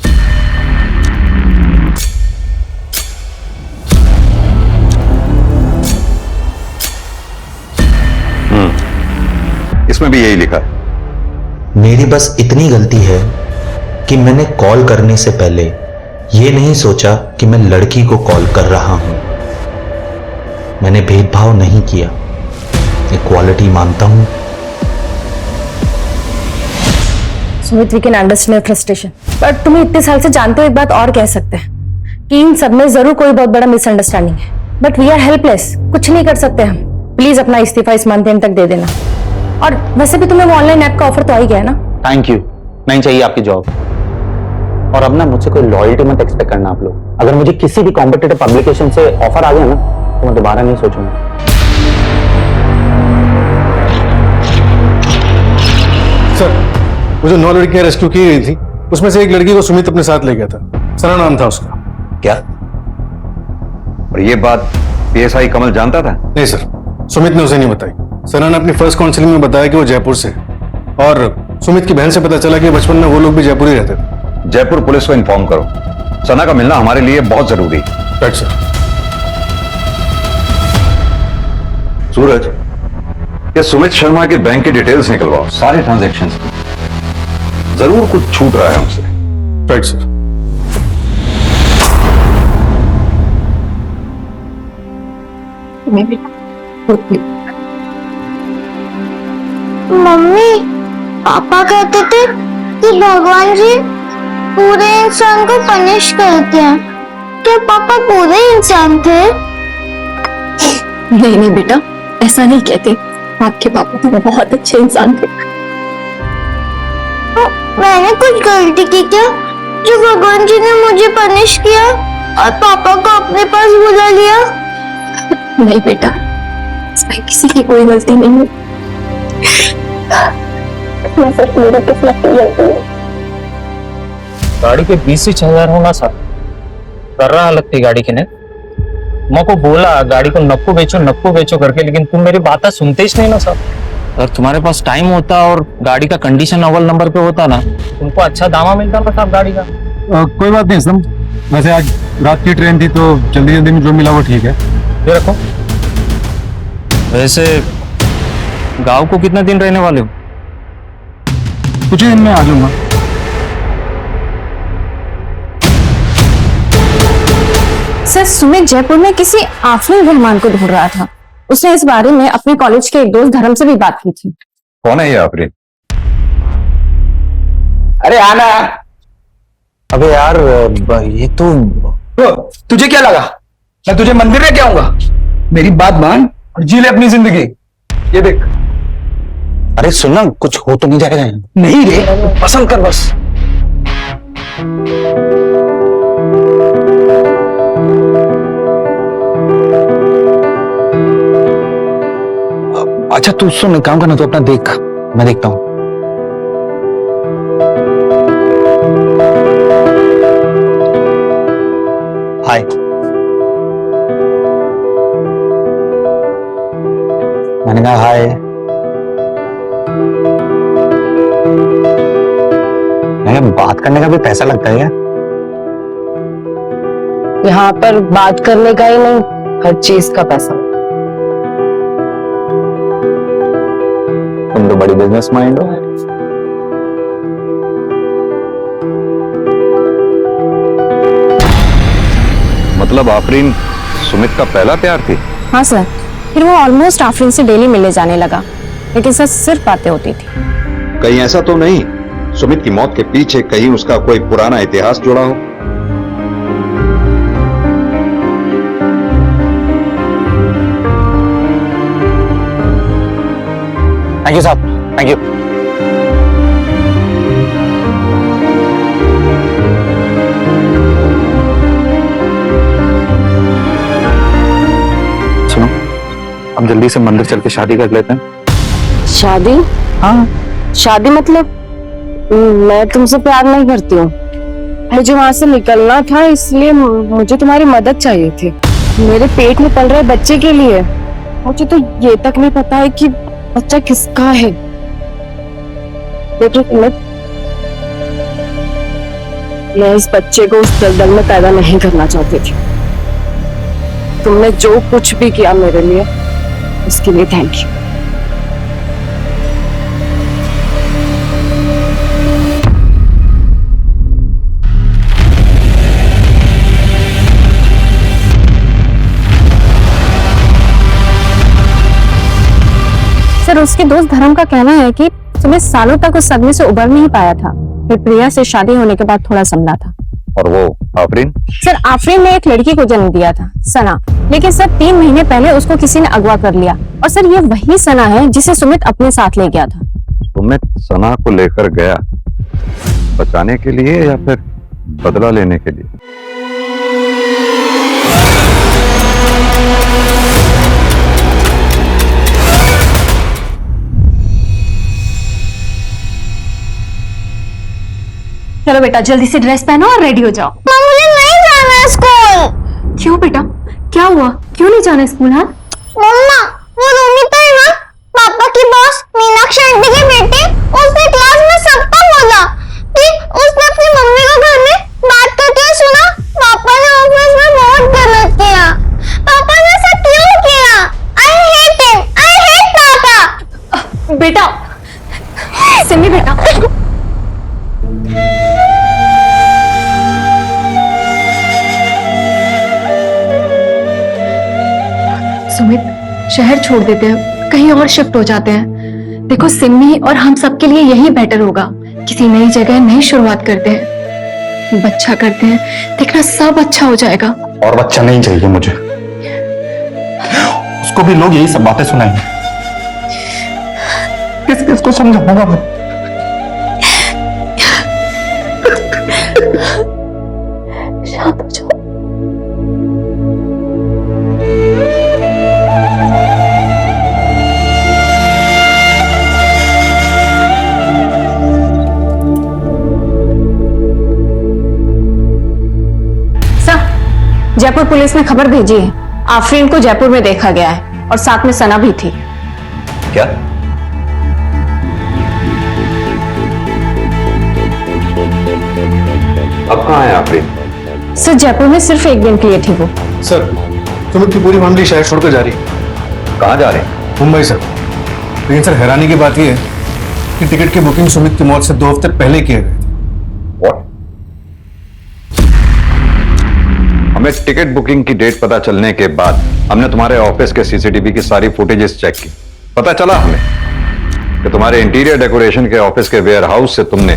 इसमें भी यही लिखा है। मेरी बस इतनी गलती है कि मैंने कॉल करने से पहले ये नहीं सोचा कि मैं लड़की को कॉल कर रहा हूं। मैंने भेदभाव नहीं किया, इक्वालिटी मानता हूं। Sumit we can understand your frustration, पर तुम्हें इतने साल से जानते हो एक बात और कह सकते हैं कि इन सब में जरूर कोई बहुत बड़ा मिसअंडरस्टैंडिंग है, बट वी आर हेल्पलेस, कुछ नहीं कर सकते हम। प्लीज अपना इस्तीफा इस मंथ एंड तक दे देना। और वैसे भी तुम्हें वो ऑनलाइन ऐप का ऑफर तो आ ही गया ना। थैंक यू, नहीं चाहिए आपकी जॉब। और अब ना मुझसे कोई लॉयल्टी मत एक्सपेक्ट करना आप लोग। अगर मुझे किसी भी कॉम्पिटिटिव पब्लिकेशन से ऑफर आ गया ना तो मैं दोबारा नहीं सोचूंगा। सर वो जो 9 लड़कियां रेस्क्यू की गई थी उसमें से एक लड़की को सुमित अपने साथ ले गया था, सना नाम था उसका। क्या? और ये बात पीएसआई कमल जानता था? नहीं सर, सुमित ने उसे नहीं बताई। सना ने अपनी फर्स्ट काउंसलिंग में बताया कि वो जयपुर से, और सुमित की बहन से पता चला कि बचपन में वो लोग भी जयपुर ही रहते थे। जयपुर पुलिस को इन्फॉर्म करो, सना का मिलना हमारे लिए बहुत जरूरी है। Right sir. सूरज, ये सुमित शर्मा के बैंक की डिटेल्स निकलवाओ, सारे ट्रांजैक्शंस। जरूर कुछ छूट रहा है हमसे। Right sir. मम्मी पापा कहते थे कि भगवान जी पूरे इंसान को पनिश करते हैं। क्या पापा पूरे इंसान थे? नहीं नहीं बेटा, ऐसा नहीं कहते। आपके पापा तो बहुत अच्छे इंसान थे। मैंने कुछ गलती की क्या जो भगवान जी ने मुझे पनिश किया और पापा को अपने पास बुला लिया? नहीं बेटा, इसमें किसी की कोई गलती नहीं है। सिर्फ मेरी किस्मत की गलती है। गाड़ी के 20,000 होना सर कर रहा लगती गाड़ी के ने। मैं को बोला गाड़ी को नक्को बेचो करके, लेकिन तुम मेरी बात सुनते ही नहीं ना सर। अगर तुम्हारे पास टाइम होता और गाड़ी का कंडीशन अव्वल नंबर पे होता ना, तुमको अच्छा दामा मिलता ना साहब गाड़ी का। कोई बात नहीं सम, वैसे आज रात की ट्रेन थी तो जल्दी जल्दी में जो मिला वो ठीक है। ये रखो। वैसे गांव को कितना दिन रहने वाले हो? कुछ ही दिन में आ जाऊंगा। सर सुमित जयपुर में किसी आफरीन रहमान को ढूंढ रहा था। उसने इस बारे में अपने कॉलेज के एक दोस्त धर्म से भी बात की थी। कौन है ये आफरीन? अरे आना। अबे यार ये तो तुझे क्या लगा मैं तुझे मंदिर में क्या आऊंगा? मेरी बात मान और जी ले अपनी जिंदगी। ये देख। अरे सुनना, कुछ हो तो नहीं जाएगा? नहीं रे, पसंद कर बस। अच्छा तू सुन, काम करना तो अपना देख, मैं देखता हूं। हाय। मैंने कहा हाय। बात करने का भी पैसा लगता है क्या? यहाँ पर बात करने का ही नहीं, हर चीज का पैसा। तुम तो बड़ी बिजनेस माइंड हो। मतलब आफरीन सुमित का पहला प्यार थी? हाँ सर, फिर वो ऑलमोस्ट आफरीन से डेली मिलने जाने लगा, लेकिन सर सिर्फ बातें होती थी। कहीं ऐसा तो नहीं सुमित की मौत के पीछे कहीं उसका कोई पुराना इतिहास जुड़ा हो? थैंक यू साहब, थैंक यू। सुनो, अब जल्दी से मंदिर चल के शादी कर लेते हैं। शादी? हाँ। शादी मतलब? मैं तुमसे प्यार नहीं करती हूँ। मुझे वहां से निकलना था, इसलिए मुझे तुम्हारी मदद चाहिए थी। मेरे पेट में पल रहे बच्चे के लिए। मुझे तो ये तक नहीं पता है कि बच्चा किसका है। देखो मैं इस बच्चे को उस दलदल में पैदा नहीं करना चाहती थी। तुमने जो कुछ भी किया मेरे लिए, उसके लिए थैंक यू। सर, उसके दोस्त धर्म का कहना है कि सुमित सालों तक उस सदमे से उबर नहीं पाया था, फिर प्रिया से शादी होने के बाद थोड़ा संभला था। और वो आफरीन? सर, आफरीन ने एक लड़की को जन्म दिया था, सना, लेकिन सर 3 महीने पहले उसको किसी ने अगवा कर लिया। और सर ये वही सना है जिसे सुमित अपने साथ ले गया था। सुमित सना को लेकर गया बचाने के लिए या फिर बदला लेने के लिए? चलो बेटा, जल्दी से ड्रेस पहनो और रेडी हो जाओ। मुझे नहीं जाना है स्कूल। क्यों बेटा, क्या हुआ? क्यों नहीं जाना स्कूल? हाँ मम्मा, वो रोमिता है ना, पापा की बॉस मीनाक्षी आंटी की बेटी, उसने क्लास में सबको बोला कि उसने अपनी मम्मी को घर में बात करते हुए सुना। पापा ने ऑफिस में बहुत गलत किया। पापा ने ऐसा क्यों किया? I hate him, I hate पापा। बेटा, सिमी बेटा, सुमित, शहर छोड़ देते हैं, कहीं और शिफ्ट हो जाते हैं। देखो, सिमी और हम सबके लिए यही बेटर होगा। किसी नई जगह नई शुरुआत करते हैं, बच्चा करते हैं, देखना सब अच्छा हो जाएगा। और बच्चा नहीं चाहिए मुझे। उसको भी लोग यही सब बातें सुनाएंगे। किस किस को समझाऊंगा मैं? शांत हो जाओ। जयपुर पुलिस ने खबर भेजी है, आफरीन को जयपुर में देखा गया है और साथ में सना भी थी। क्या? अब कहाँ है आफरीन? सर, जयपुर में सिर्फ 1 दिन के लिए थी वो। सर, सुमित की पूरी फैमिली शहर छोड़कर जा रही है। कहाँ जा रहे हैं? मुंबई सर। लेकिन सर, हैरानी की बात यह है कि टिकट की बुकिंग सुमित की मौत से 2 हफ्ते पहले किए गए थे। हमें टिकट बुकिंग की डेट पता चलने के बाद हमने तुम्हारे ऑफिस के सीसीटीवी की सारी फुटेजेस चेक की। पता चला हमें कि तुम्हारे इंटीरियर डेकोरेशन के ऑफिस के वेयर हाउस से तुमने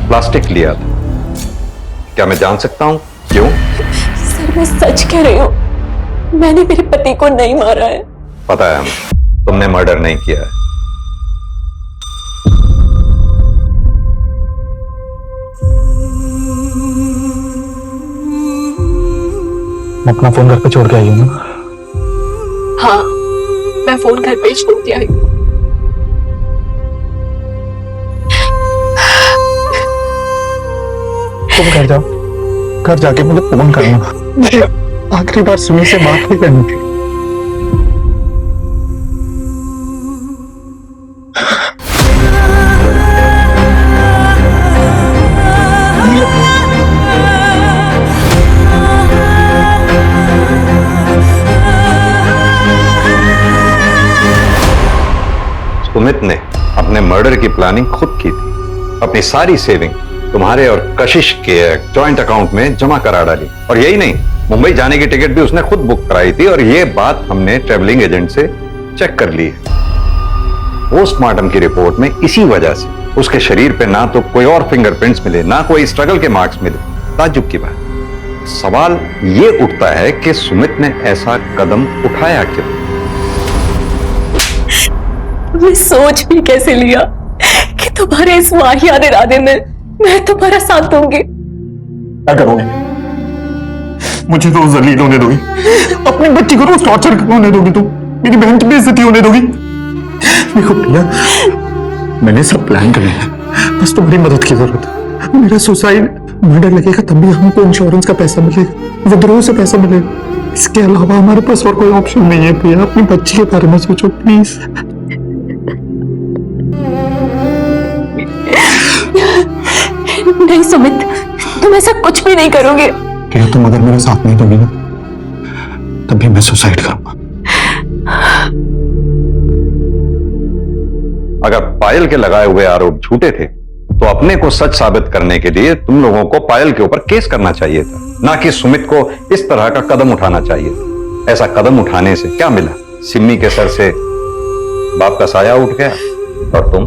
प्लास्टिक लिया था। क्या मैं जान सकता हूं क्यों? सर, मैं सच कह रही हूँ, मैंने मेरे पति को नहीं मारा है। पता है हमें, तुमने मर्डर नहीं किया है। मैं अपना फोन घर पे छोड़ के आई हूँ ना? हाँ, मैं फोन घर पे छोड़ के आई हूँ। तुम घर जाओ, घर जाके मुझे फोन करना। मुझे आखिरी बार सुमी से बात नहीं करनी थी। सुमित ने आपने मर्डर की प्लानिंग खुद की थी, अपनी सारी सेविंग तुम्हारे और कशिश के जॉइंट अकाउंट में जमा करा डाली। और यही नहीं, मुंबई जाने की टिकट भी उसने खुद बुक कराई थी, और ये बात हमने ट्रेवलिंग एजेंट से चेक कर ली है। पोस्टमार्टम की रिपोर्ट में इसी वजह से उसके शरीर पे ना तो कोई और फिंगरप्रिंट्स मिले, ना कोई स्ट्रगल के मार्क्स मिले। ताज्जुब की बात, सवाल ये उठता है कि सुमित ने ऐसा कदम उठाया क्यों? मैं सोच भी कैसे लिया कि तुम्हारे इस वाहियात इरादे में मैं तुम्हारा साथ दूंगी। क्या करोगे? मुझे रोज जलील होने दोगी? अपनी बच्ची को रोज टॉर्चर होने दोगी? तुम मेरी बहन की बेइज्जती होने दोगी? देखो प्रिया, मैंने सब प्लान कर लिया, बस तुम्हारी मदद की जरूरत है। मेरा सुसाइड मर्डर लगेगा तब भी हमको इंश्योरेंस का पैसा मिलेगा, विद्रोह से पैसा मिलेगा। इसके अलावा हमारे पास और कोई ऑप्शन नहीं है। प्रिया, अपनी बच्ची के बारे में सोचो प्लीज। नहीं सुमित, तुम ऐसा कुछ भी नहीं करोगे। प्रिया, तुम अगर मेरा साथ नहीं दोगी ना, तब भी मैं सुसाइड करूंगा। अगर पायल के लगाए हुए आरोप झूठे थे तो अपने को सच साबित करने के लिए तुम लोगों को पायल के ऊपर केस करना चाहिए था, ना कि सुमित को इस तरह का कदम उठाना चाहिए था। ऐसा कदम उठाने से क्या मिला? सिम्मी के सर से बाप का साया उठ गया और तुम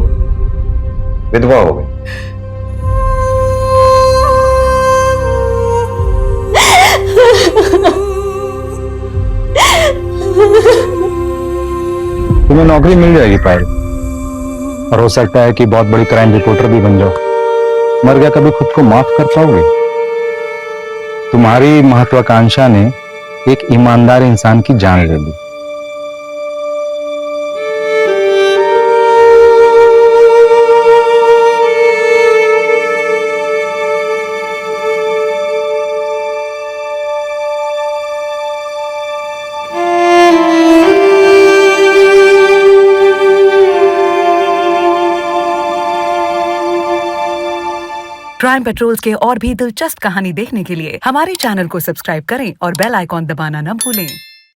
विधवा हो गई। तुम्हें नौकरी मिल जाएगी पायल, और हो सकता है कि बहुत बड़ी क्राइम रिपोर्टर भी बन जाओ। मर गया कभी खुद को माफ कर पाओगे? तुम्हारी महत्वाकांक्षा ने एक ईमानदार इंसान की जान ले ली। क्राइम पेट्रोल्स के और भी दिलचस्प कहानी देखने के लिए हमारे चैनल को सब्सक्राइब करें और बेल आइकॉन दबाना न भूलें।